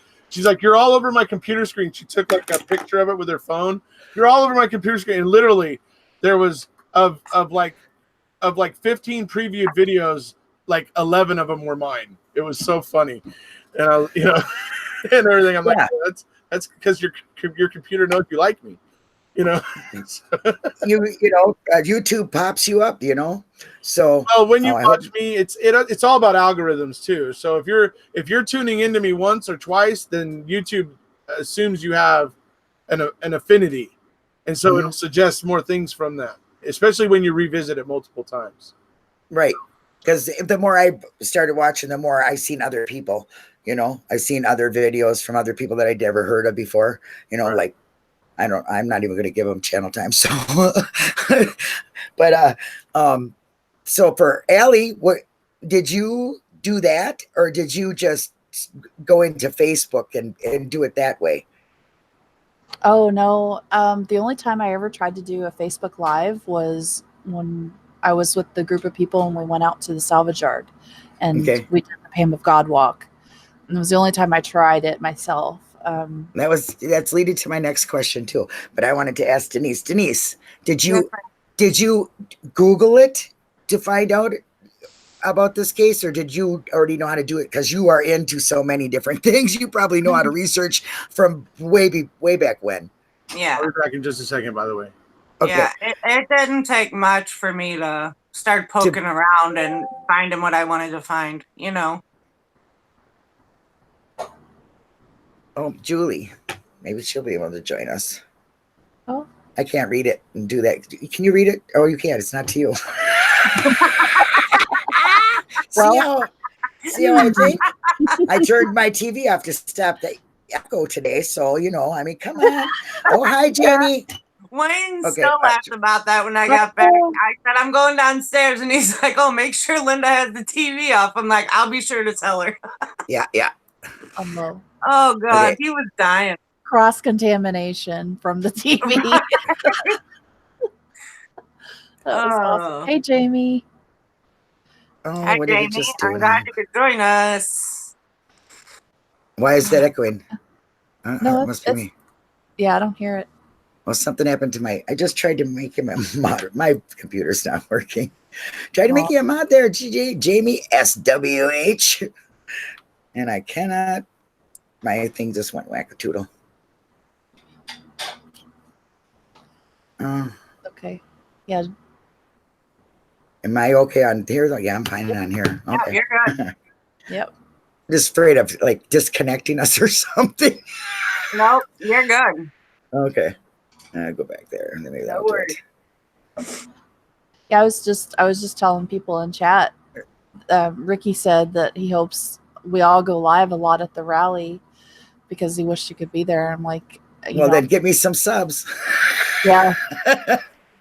you're all over my computer screen. She took like a picture of it with her phone. You're all over my computer screen. And literally there was of like 15 previewed videos, like 11 of them were mine. It was so funny. And I, and everything. I'm like, oh, that's because your computer knows you like me. YouTube pops you up, So well, when you watch me, it's all about algorithms too. So if you're tuning into me once or twice, then YouTube assumes you have an affinity, and so it'll suggest more things from that, especially when you revisit it multiple times. Right, because the more I started watching, the more I seen other people. I seen other videos from other people that I'd never heard of before. Right. Like. I'm not even going to give them channel time. So, but, so for Allie, what did you do that, or did you just go into Facebook and do it that way? Oh no. The only time I ever tried to do a Facebook Live was when I was with the group of people and we went out to the salvage yard and we did the Pam of God walk. And it was the only time I tried it myself. That's leading to my next question too. But I wanted to ask Denise. Denise, did you Google it to find out about this case, or did you already know how to do it? Because you are into so many different things. You probably know how to research from way back when. Yeah. I'll be back in just a second, by the way. Okay. Yeah, it didn't take much for me to start poking around and finding what I wanted to find, Oh, Julie, maybe she'll be able to join us. Oh, I can't read it and do that. Can you read it? Oh, you can't. It's not to you. See how I think? I turned my TV off to stop the echo today. So, I mean, come on. Oh, hi, Jamie. Wayne still laughed about that when I got back. I said, I'm going downstairs. And he's like, oh, make sure Linda has the TV off. I'm like, I'll be sure to tell her. Yeah. Oh, God. He was dying. Cross-contamination from the TV. That was awesome. Hey, Jamie. Oh, hi, what Jamie. Did it just do? I'm glad you could join us. Why is that echoing? No, it must be me. Yeah, I don't hear it. Well, something happened to I just tried to make him a mod. My computer's not working. Tried to make you a mod there, Jamie SWH. And I cannot. My thing just went wackadoodle. Okay. Yeah. Am I okay on here? Yeah, I'm fine on here. Yeah, Okay. you're good. Yep. Just afraid of like disconnecting us or something. Nope, you're good. Okay. Go back there. Maybe No that'll do it. worries. Yeah, I was just telling people in chat. Ricky said that he hopes we all go live a lot at the rally because he wished he could be there. I'm like, Well, then get me some subs. yeah.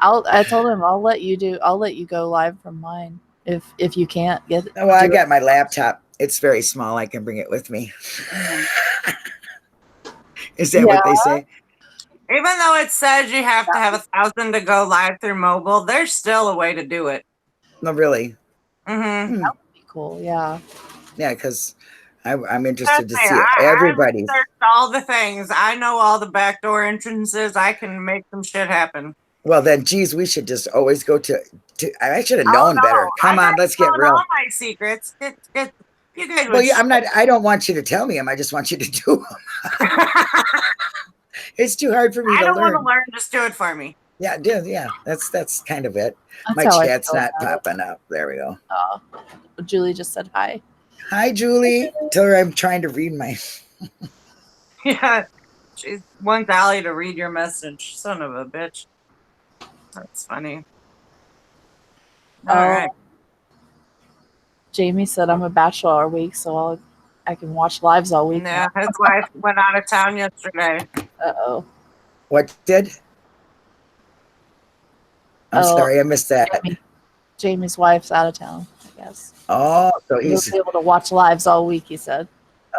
I told him I'll let you go live from mine if you can't get it. Well, I got my laptop. It's very small. I can bring it with me. Is that what they say? Even though it says you have to have 1,000 to go live through mobile, there's still a way to do it. No, really. Mm-hmm. That would be cool. Yeah. Yeah, because I'm interested to see I've everybody's. researched all the things. I know all the backdoor entrances. I can make some shit happen. Well, then, geez, we should just always go to. I should have Oh, known no. better. Come I on, let's get told real. all my secrets. You guys Well, would yeah, I'm not. I don't want you to tell me them. I just want you to do them. It's too hard for me I to don't want learn. to learn. Just do it for me. Yeah, yeah. That's kind of it. That's My how I chat's feel not about it. popping up. There we go. Julie just said hi. Hi, Julie. Tell her I'm trying to read my. Yeah. She wants Allie to read your message. Son of a bitch. That's funny. All right. Jamie said I'm a bachelor all week, so I can watch lives all week. Yeah, his wife went out of town yesterday. Uh-oh. What did? I'm sorry, I missed that. Jamie's wife's out of town, I guess. Oh, so He'll he's. be able to watch lives all week, he said.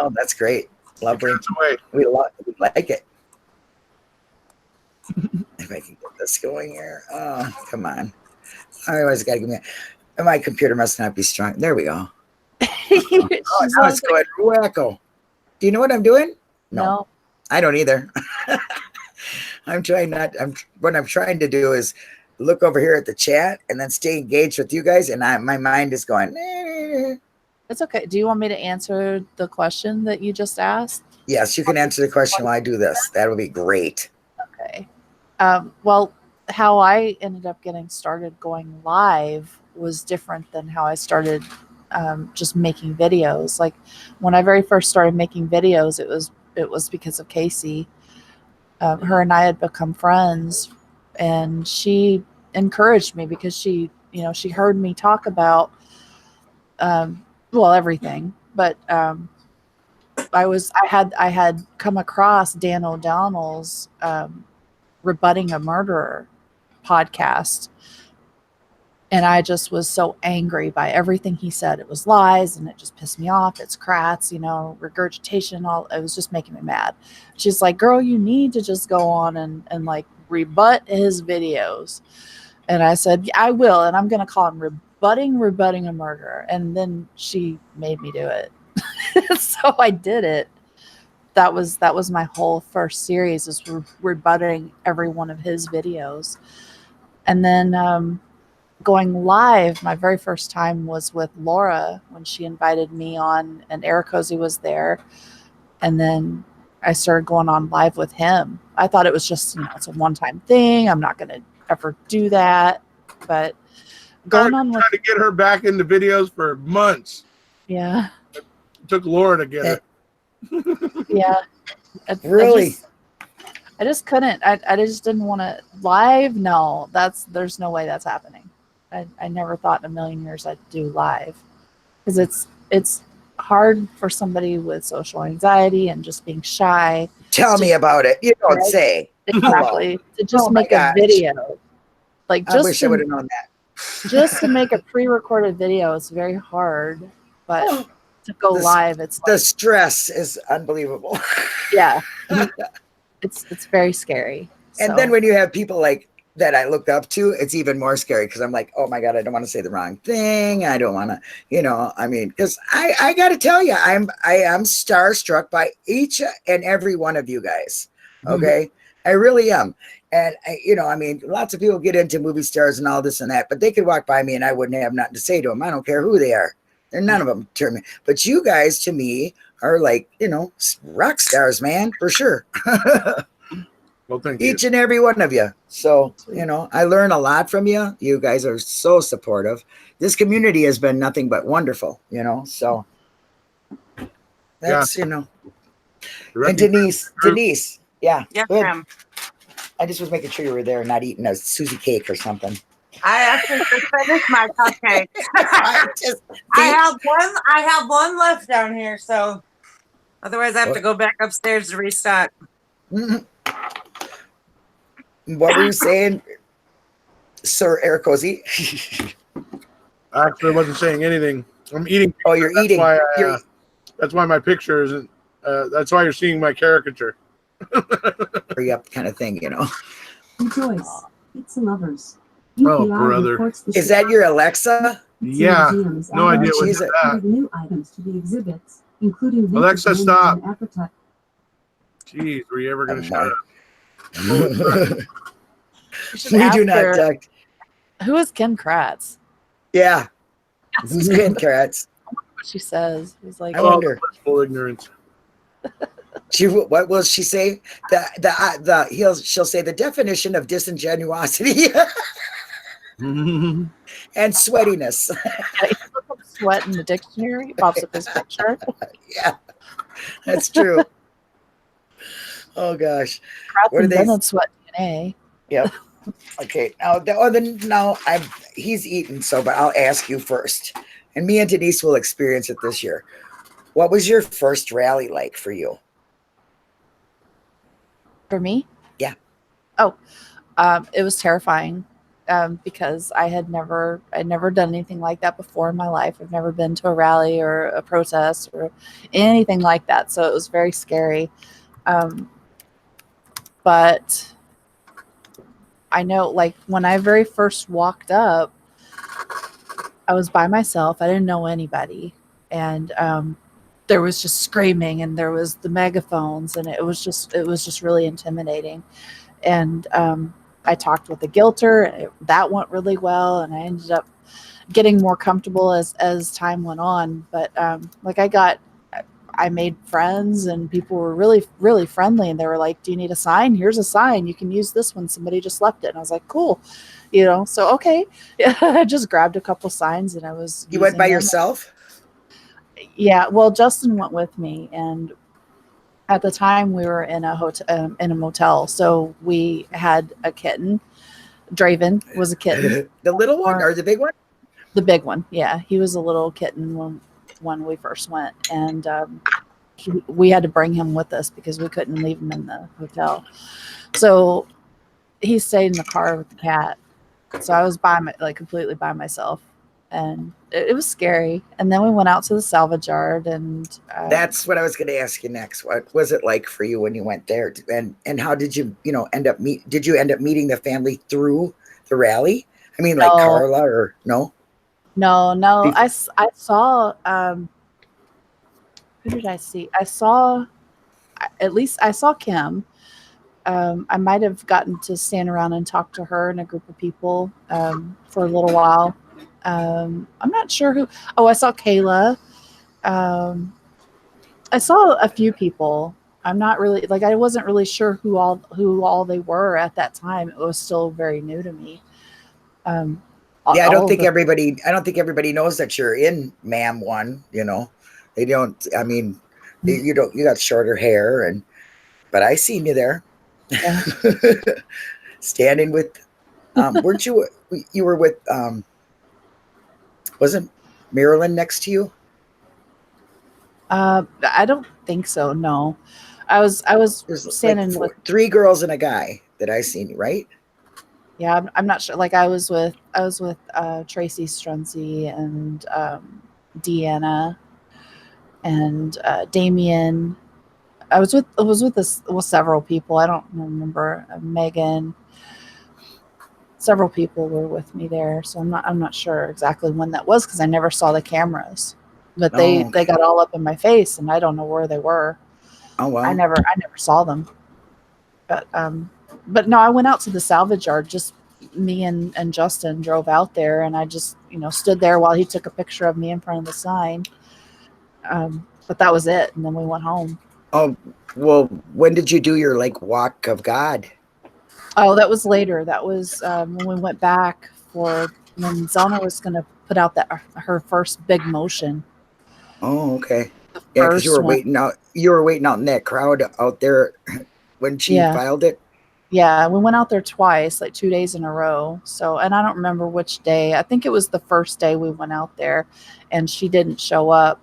Oh, that's great. Lovely. Wait, We like it. If I can get this going here. Oh, come on. Otherwise, got to give me. My computer must not be strong. There we go. Oh, now it's going wacko. Do you know what I'm doing? No. I don't either. I'm trying not. What I'm trying to do is look over here at the chat and then stay engaged with you guys. And my mind is going. It's okay. Do you want me to answer the question that you just asked? Yes, you can answer the question while I do this. That would be great. Okay. Well, how I ended up getting started going live was different than how I started just making videos. Like when I very first started making videos, it was because of Casey. Her and I had become friends, and she encouraged me because she heard me talk about everything, but I had come across Dan O'Donnell's Rebutting a Murderer podcast, and I just was so angry by everything he said. It was lies, and it just pissed me off. It's crats, regurgitation, all. It was just making me mad. She's like, girl, you need to just go on and like rebut his videos. And I said, yeah, I will, and I'm going to call him Rebutting a Murderer. And then she made me do it. So I did it. That was my whole first series, is rebutting every one of his videos. And then going live, my very first time was with Laura when she invited me on, and Eric Kose was there. And then I started going on live with him. I thought it was just, it's a one-time thing. I'm not going to ever do that. But going on with, trying to get her back into videos for months. yeah. It took Laura to get it. Yeah. Really? I just couldn't. I just didn't want to live. No, there's no way that's happening. I never thought in a million years I'd do live, because it's hard for somebody with social anxiety and just being shy. Tell me about it. You don't say. Exactly. To just Oh my make a gosh. video. Like I wish I would have known that. just to make a pre-recorded video, it's very hard. But to go live, it's the stress is unbelievable. Yeah. It's very scary. And then when you have people like that I look up to, it's even more scary, because I'm like, oh my God, I don't want to say the wrong thing. I don't want to, because I got to tell you, I am starstruck by each and every one of you guys. Okay. I really am. And lots of people get into movie stars and all this and that, but they could walk by me and I wouldn't have nothing to say to them. I don't care who they are. And none of them turn me. But you guys, to me, are like, rock stars, man, for sure. Well, thank you. Each and every one of you. So, you know, I learn a lot from you. You guys are so supportive. This community has been nothing but wonderful, you know. So that's, you know. And Denise, yeah. Yes, Good. ma'am. I just was making sure you were there and not eating a Susie cake or something. I actually just finished my cupcake. I just I have one left down here, so otherwise I have to go back upstairs to restock. What were you saying, Sir Eric Cozy? Actually, I wasn't saying anything. I'm eating. Oh, you're eating. That's why my picture isn't. That's why you're seeing my caricature. Hurry up, kind of thing, you know. Rejoice, it's lovers. Oh, brother. Is that your Alexa? Yeah. No idea what She's that. New items to the exhibits, including Alexa, stop. appetite. Jeez, were you ever going to shut up? You should We ask do not her, talk. who is Ken Kratz? Yeah. Skin carrots. What she says. He's like, I wonder. Full ignorance. What will she say? She'll say the definition of disingenuosity and sweatiness. sweat in the dictionary. He pops up his picture. Yeah, that's true. Oh gosh. Kratz What are they? invented sweat DNA. Yep. Okay. Now he's eaten, but I'll ask you first. And me and Denise will experience it this year. What was your first rally like for you? For me? Yeah. Oh, it was terrifying because I'd never done anything like that before in my life. I've never been to a rally or a protest or anything like that. So it was very scary. But I know, like, when I very first walked up, I was by myself. I didn't know anybody. And there was just screaming and there was the megaphones and it was just really intimidating. And I talked with the guilter and that went really well. And I ended up getting more comfortable as time went on. But I made friends and people were really, really friendly. And they were like, do you need a sign? Here's a sign. You can use this one. Somebody just left it. And I was like, cool. You know, so, okay. I just grabbed a couple signs and I was. You went by yourself? Yeah. Well, Justin went with me. And at the time we were in a hotel, in a motel. So we had a kitten. Draven was a kitten. The little one or the big one? The big one. Yeah. He was a little kitten when we first went, and we had to bring him with us because we couldn't leave him in the hotel. So he stayed in the car with the cat. So I was completely by myself, and it was scary. And then we went out to the salvage yard, and that's what I was going to ask you next. What was it like for you when you went there, and how did you did you end up meeting the family through the rally? I mean, like Carla or no? No. I saw, who did I see? I saw Kim. I might have gotten to stand around and talk to her and a group of people for a little while. I'm not sure who. Oh, I saw Kayla. I saw a few people. I'm not really, I wasn't really sure who all they were at that time. It was still very new to me. Yeah, I don't think everybody knows that you're in MAM 1, you know. They don't, I mean, you got shorter hair but I seen you there. Yeah. Standing with weren't you were with wasn't Marilyn next to you? I don't think so, no. I was standing with 3 girls and a guy that I seen, right? Yeah, I'm not sure. I was with Tracy Strunzi and Deanna and Damien. I was with several people. I don't remember. Megan. Several people were with me there, so I'm not sure exactly when that was because I never saw the cameras. But they got all up in my face, and I don't know where they were. Oh wow! I never saw them. But no, I went out to the salvage yard. Just me and Justin drove out there, and I just stood there while he took a picture of me in front of the sign. But that was it, and then we went home. Oh well, when did you do your walk of God Oh, that was later. That was when we went back for when Zelna was going to put out that her first big motion. Oh, okay. The Yeah, because you first were one. waiting out. You were waiting out in that crowd out there when she Yeah. filed it. Yeah, we went out there twice, like 2 days in a row. So, and I don't remember which day. I think it was the first day we went out there and she didn't show up.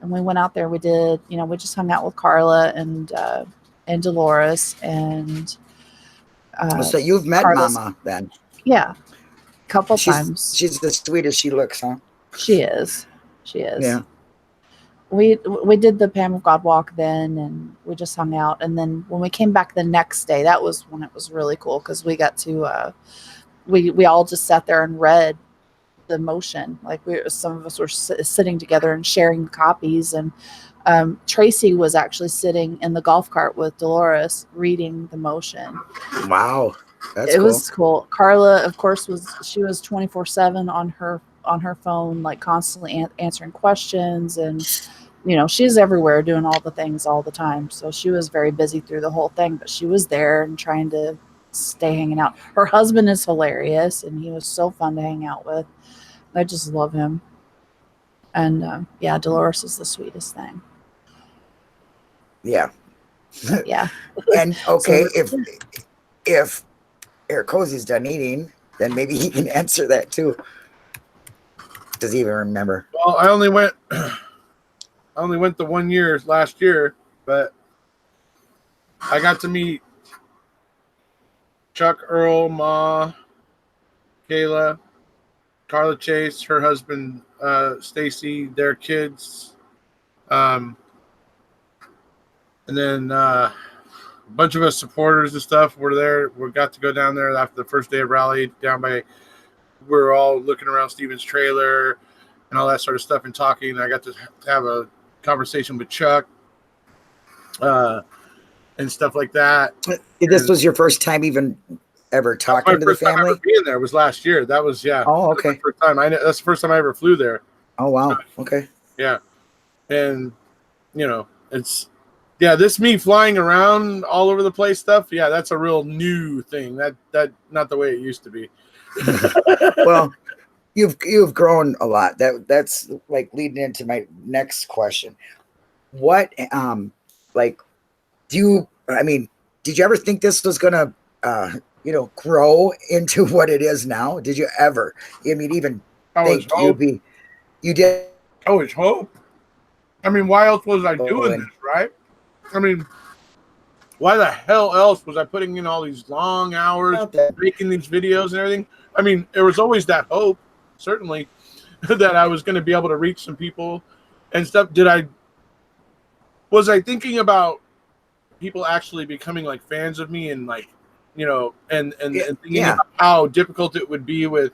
And we went out there, we did, we just hung out with Carla and Dolores and So you've met Carla's, Mama then. yeah, a couple She's times. as sweet as she looks, huh? She is. She is. Yeah. We did the Pam of God walk then, and we just hung out. And then when we came back the next day, that was when it was really cool because we got to we all just sat there and read the motion. Like some of us were sitting together and sharing copies, and Tracy was actually sitting in the golf cart with Dolores reading the motion. Wow, that's It cool. was cool. Carla, of course, was 24/7 on her phone, like constantly answering questions, and she's everywhere doing all the things all the time. So she was very busy through the whole thing, but she was there and trying to stay hanging out. Her husband is hilarious, and he was so fun to hang out with. I just love him. And yeah, Dolores is the sweetest thing. Yeah. Yeah. And okay, So- if Eric Cozy's done eating, then maybe he can answer that too. Does he even remember? Well, I only went the 1 year last year, but I got to meet Chuck, Earl, Ma, Kayla, Carla Chase, her husband Stacy, their kids, and then a bunch of us supporters and stuff were there. We got to go down there after the first day of rally down by. We were all looking around Steven's trailer and all that sort of stuff and talking. And I got to have a conversation with Chuck and stuff like that. This was your first time even ever talking to the First time family? ever being there was last year. That was Oh, okay. That's my first time. That's the first time I ever flew there. Oh, wow. Okay. Yeah, and it's this me flying around all over the place stuff. Yeah, that's a real new thing. That not the way it used to be. Well, you've grown a lot. That's like leading into my next question. What like did you ever think this was gonna grow into what it is now? Did you ever? I mean, even think you did? Oh, it's hope. I mean, why else was I doing this, right? I mean, why the hell else was I putting in all these long hours, making these videos and everything? I mean, there was always that hope, certainly, that I was going to be able to reach some people and stuff. Was I thinking about people actually becoming like fans of me and like, and thinking about how difficult it would be with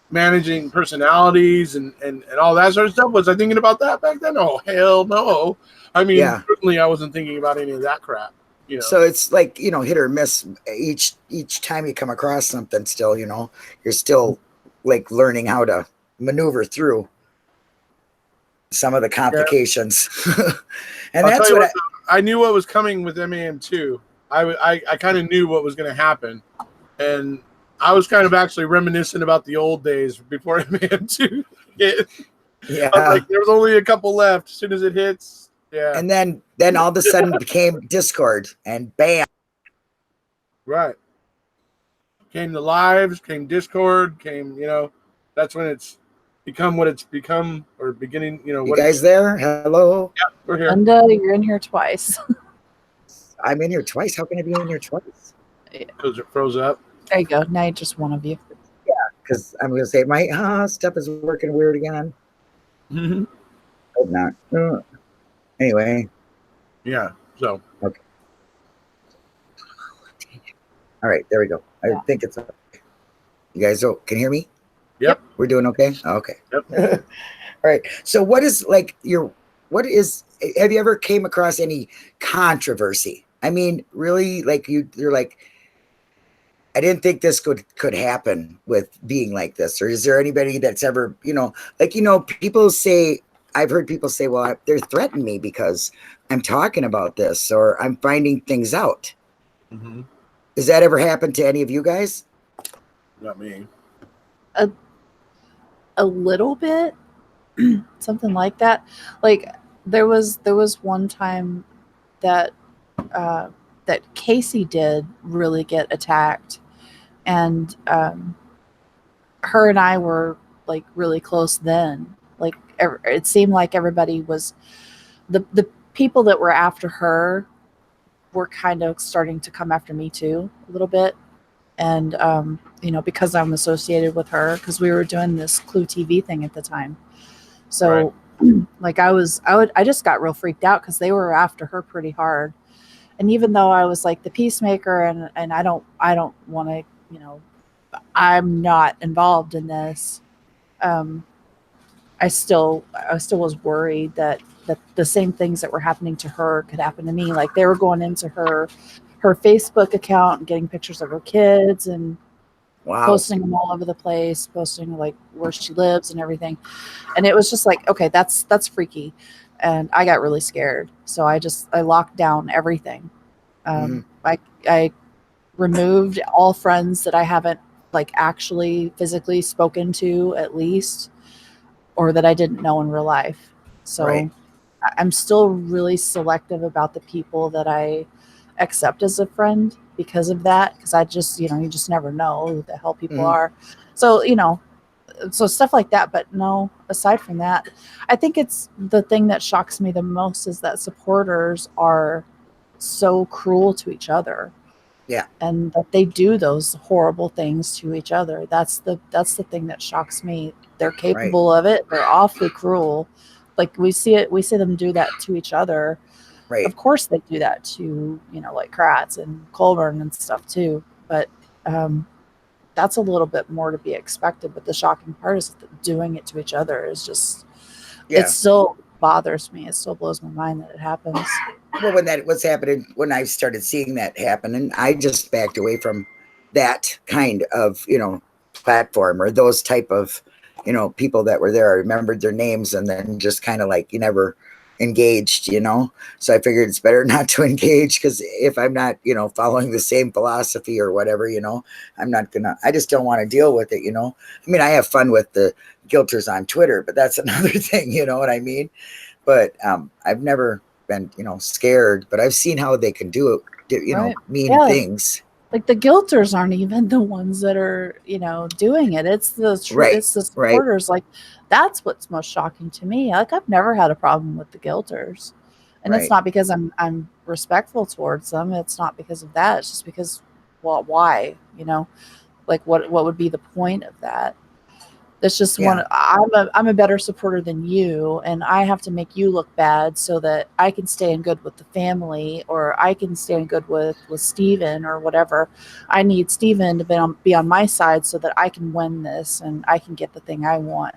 managing personalities and all that sort of stuff? Was I thinking about that back then? Oh, hell no. I mean, certainly I wasn't thinking about any of that crap. So it's like, hit or miss each time you come across something still, you're still like learning how to maneuver through some of the complications. And that's what I knew what was coming with MAM2. I kind of knew what was going to happen. And I was kind of actually reminiscent about the old days before MAM2 hit. Yeah. Like, there was only a couple left. As soon as it hits, yeah. And then all of a sudden became Discord, and bam. Right. Came the lives, came Discord, came, that's when it's become what it's become, or beginning, You guys there? Hello? Yeah, we're here. Linda, you're in here twice. I'm in here twice. How can I be in here twice? Because it froze up. There you go. Now you're just one of you. Yeah, because I'm going to say my stuff is working weird again. Mm-hmm. Hope not. Anyway. Yeah, so. Okay. All right, there we go. I think it's up. You guys can hear me? Yep. We're doing okay? Okay. Yep. All right. So have you ever came across any controversy? I mean, really, like you're like, I didn't think this could happen with being like this. Or is there anybody that's ever, people say, I've heard people say, well, they're threatening me because I'm talking about this or I'm finding things out. Mm-hmm. Has that ever happened to any of you guys? Not me. A little bit, something like that. Like there was one time that that Casey did really get attacked, and her and I were like really close then. Like it seemed like everybody was the people that were after her were kind of starting to come after me too a little bit. And because I'm associated with her, because we were doing this Clue TV thing at the time. So like I just got real freaked out because they were after her pretty hard. And even though I was like the peacemaker, and I don't want to, I'm not involved in this. I still was worried that the same things that were happening to her could happen to me. Like they were going into her Facebook account and getting pictures of her kids and Wow. posting them all over the place, posting like where she lives and everything. And it was just like, okay, that's freaky. And I got really scared. So I locked down everything. I removed all friends that I haven't like actually physically spoken to, at least, or that I didn't know in real life. So Right. I'm still really selective about the people that I accept as a friend because of that. Because I just, you just never know who the hell people are. So, so stuff like that. But no, aside from that, I think it's the thing that shocks me the most is that supporters are so cruel to each other. Yeah. And that they do those horrible things to each other. That's the thing that shocks me. They're capable of it. They're awfully cruel. Like we see them do that to each other. Right. Of course they do that to, like Kratz and Colburn and stuff too. But that's a little bit more to be expected. But the shocking part is that doing it to each other is just, it still bothers me. It still blows my mind that it happens. Well, when that was happening, when I started seeing that happen, and I just backed away from that kind of, platform or those type of, people that were there. I remembered their names and then just kind of like you never engaged, So I figured it's better not to engage because if I'm not, following the same philosophy or whatever, I just don't want to deal with it, I mean, I have fun with the guilters on Twitter, but that's another thing, you know what I mean? But I've never been, scared, but I've seen how they can do it, mean things. Like the guilters aren't even the ones that are, doing it. It's the it's the supporters. Like that's what's most shocking to me. Like I've never had a problem with the guilters, and it's not because I'm respectful towards them. It's not because of that. It's just because, well, why? Like what would be the point of that? It's just I'm a better supporter than you, and I have to make you look bad so that I can stay in good with the family, or I can stay in good with Steven or whatever. I need Steven to be on my side so that I can win this and I can get the thing I want,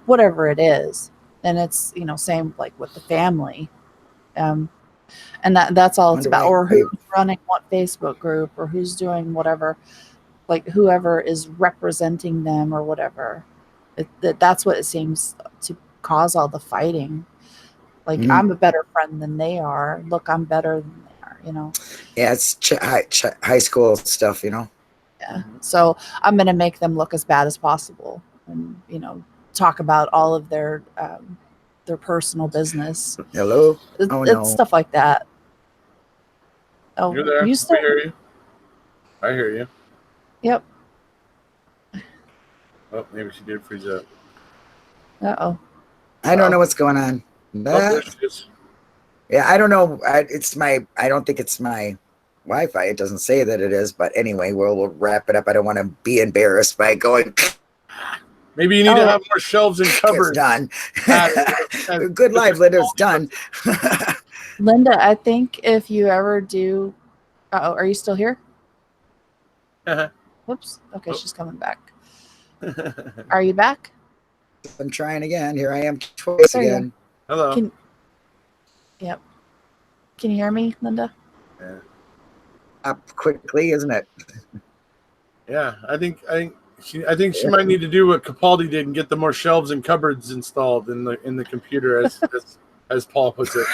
whatever it is. And it's, same like with the family. And that's all it's about. Or who's running what Facebook group, or who's doing whatever, like whoever is representing them or whatever. That's what it seems to cause all the fighting. Like I'm a better friend than they are. Look, I'm better than they are. Yeah, it's high school stuff. Yeah. So I'm gonna make them look as bad as possible, and talk about all of their personal business. Hello. It's stuff like that. Oh, you're there. You still? We hear you. I hear you. Yep. Oh, maybe she did freeze up. Uh-oh. I don't know what's going on. There she is. Yeah, I don't know. I don't think it's my Wi-Fi. It doesn't say that it is, but anyway, we'll wrap it up. I don't want to be embarrassed by going. Maybe you need to have more shelves and cupboards. It's done. Good live, Linda. It's done. Linda, I think if you ever do, are you still here? Whoops. Okay, she's coming back. Are you back? I'm trying again. Here I am twice again. Hello. Yep. Can you hear me, Linda? Yeah. Up quickly, isn't it? Yeah, I think she might need to do what Capaldi did and get the more shelves and cupboards installed in the computer, as Paul puts it.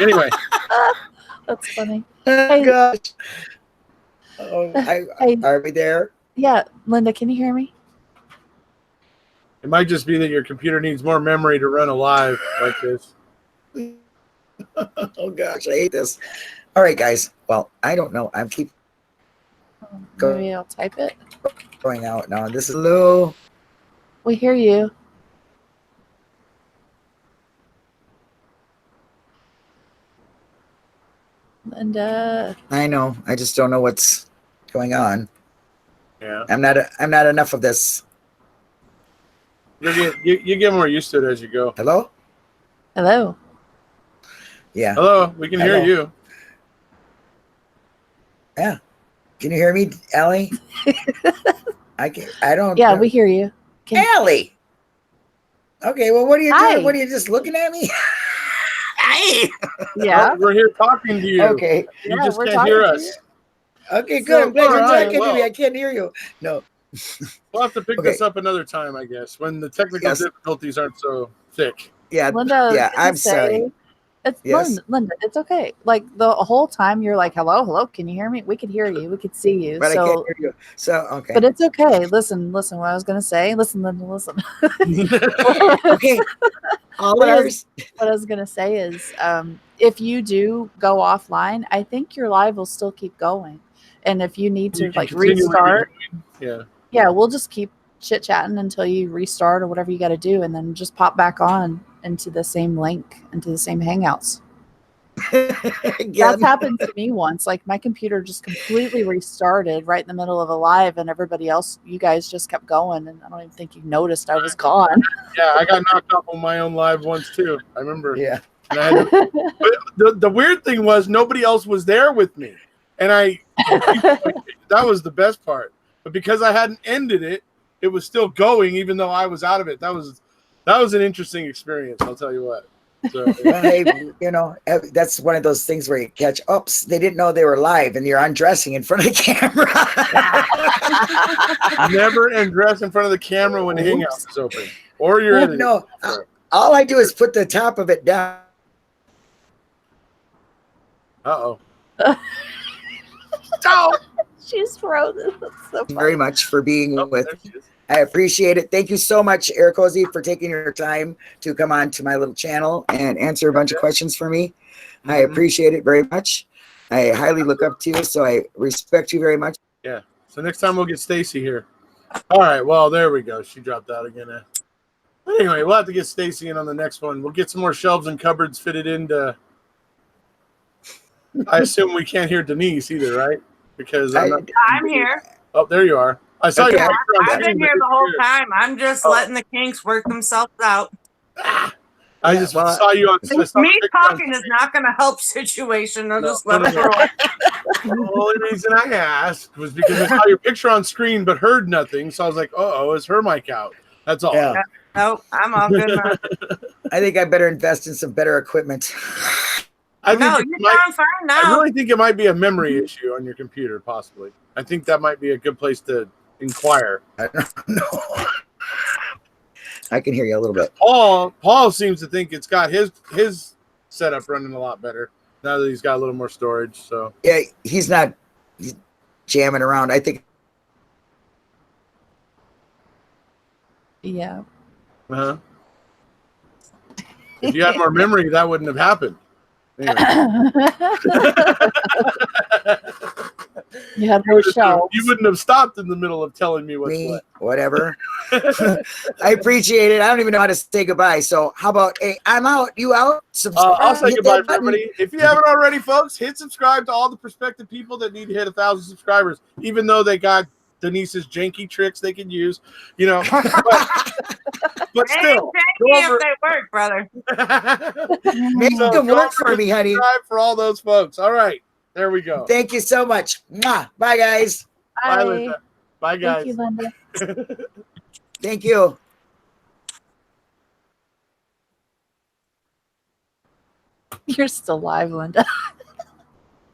Anyway. That's funny. Oh, hey, gosh. Oh, Hey, are we there? yeah, Linda, can you hear me? It might just be that your computer needs more memory to run alive like this. Oh gosh, I hate this. All right, guys. Well, I don't know. I'm keep Maybe I'll type it. going out now. This is Lou. We hear you. Linda. I know. I just don't know what's going on. Yeah. I'm not enough of this. You get more used to it as you go. Hello? Hello. Yeah. Hello, we can hear Hello. you. Yeah. Can you hear me, Allie? I don't Yeah, we hear you. Allie. Okay, well, what are you Hi. doing? What are you just looking at me? Hi. Yeah. Oh, we're here talking to you. Okay. You Yeah, just we're can't talking hear to us. Okay, So, good. I'm glad you're all right, talking to me. well. I can't hear you. No. We'll have to pick Okay. this up another time, I guess, when the technical Yes. difficulties aren't so thick. Yeah. Linda, I was Yeah, gonna I'm sorry. say, it's Yes. Linda, it's okay. Like the whole time you're like, hello, hello, can you hear me? We could hear you. We could see you. But I can't So, hear you. So, okay. but it's okay. Listen, what I was gonna say. Listen, Linda, listen. Okay. All What I was- ears. What I was gonna say is, if you do go offline, I think your live will still keep going. And if you need to You can like continue what you're restart, doing. yeah, we'll just keep chit chatting until you restart or whatever you got to do, and then just pop back on into the same link, into the same Hangouts. Again. That's happened to me once. Like my computer just completely restarted right in the middle of a live, and everybody else, you guys just kept going, and I don't even think you noticed I was gone. Yeah, I got knocked off on my own live once too. I remember. Yeah. And I had to, but the weird thing was nobody else was there with me, and that was the best part. But because I hadn't ended it, it was still going even though I was out of it. That was an interesting experience. I'll tell you what. So, Well, hey, that's one of those things where you catch, oops, they didn't know they were live and you're undressing in front of the camera. never undress in front of the camera when the Hangout is open, or you're Well, editing. no, all I do is put the top of it down. Uh-oh. Oh, She's frozen. That's so Very funny. much for being oh, with. there she is. I appreciate it. Thank you so much, Eric Kose, for taking your time to come on to my little channel and answer a bunch of questions for me. I appreciate it very much. I highly look up to you, so I respect you very much. Yeah. So next time we'll get Stacy here. All right. Well, there we go. She dropped out again. Anyway, we'll have to get Stacy in on the next one. We'll get some more shelves and cupboards fitted into. I assume we can't hear Denise either, right? Because I'm here. Oh, there you are. I saw Okay. your picture on I've screen, been but here the didn't whole hear. time. I'm just letting the kinks work themselves out. I Yeah, just well, saw you on. I saw the Me picture on talking is screen. not going to help situation. I'll No, just let no, it no. roll. The only reason I asked was because I saw your picture on screen but heard nothing. So I was like, oh, is her mic out? That's all. Yeah, Nope, I'm all good now. I think I better invest in some better equipment. I think No, it you might, sound fine I now. really think it might be a memory issue on your computer, possibly. I think that might be a good place to inquire. I don't know. I can hear you a little bit. Paul seems to think it's got his setup running a lot better now that he's got a little more storage. So Yeah, he's not jamming around. I think Yeah. if you had more memory, that wouldn't have happened. Anyway. You had more shelves. You wouldn't have stopped in the middle of telling me what's me, what. whatever. I appreciate it. I don't even know how to say goodbye. So how about, hey, I'm out. You out? Subscribe, I'll say hit goodbye that for button. everybody. If you haven't already, folks, hit subscribe to all the prospective people that need to hit 1,000 subscribers, even though they got Denise's janky tricks they can use, but Hey, still, thank go you over. if they work, brother. Make So them go work over for me, honey. subscribe for all those folks. All right, there we go. Thank you so much. Mwah. Bye, guys. Bye, Bye. Linda. Bye, guys. Thank you, Linda. Thank you. You're still live, Linda,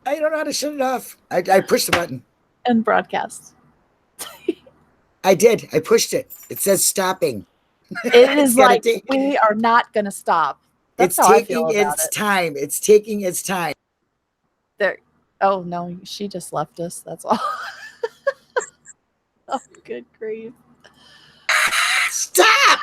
I don't know how to shut it off. I pushed the button. and broadcast. I did. I pushed it. It says stopping. It is gotta like take- we are not going to stop. That's It's how I feel taking about its it. time. It's taking its time. There, Oh no, she just left us. That's all. Oh, good grief. Stop!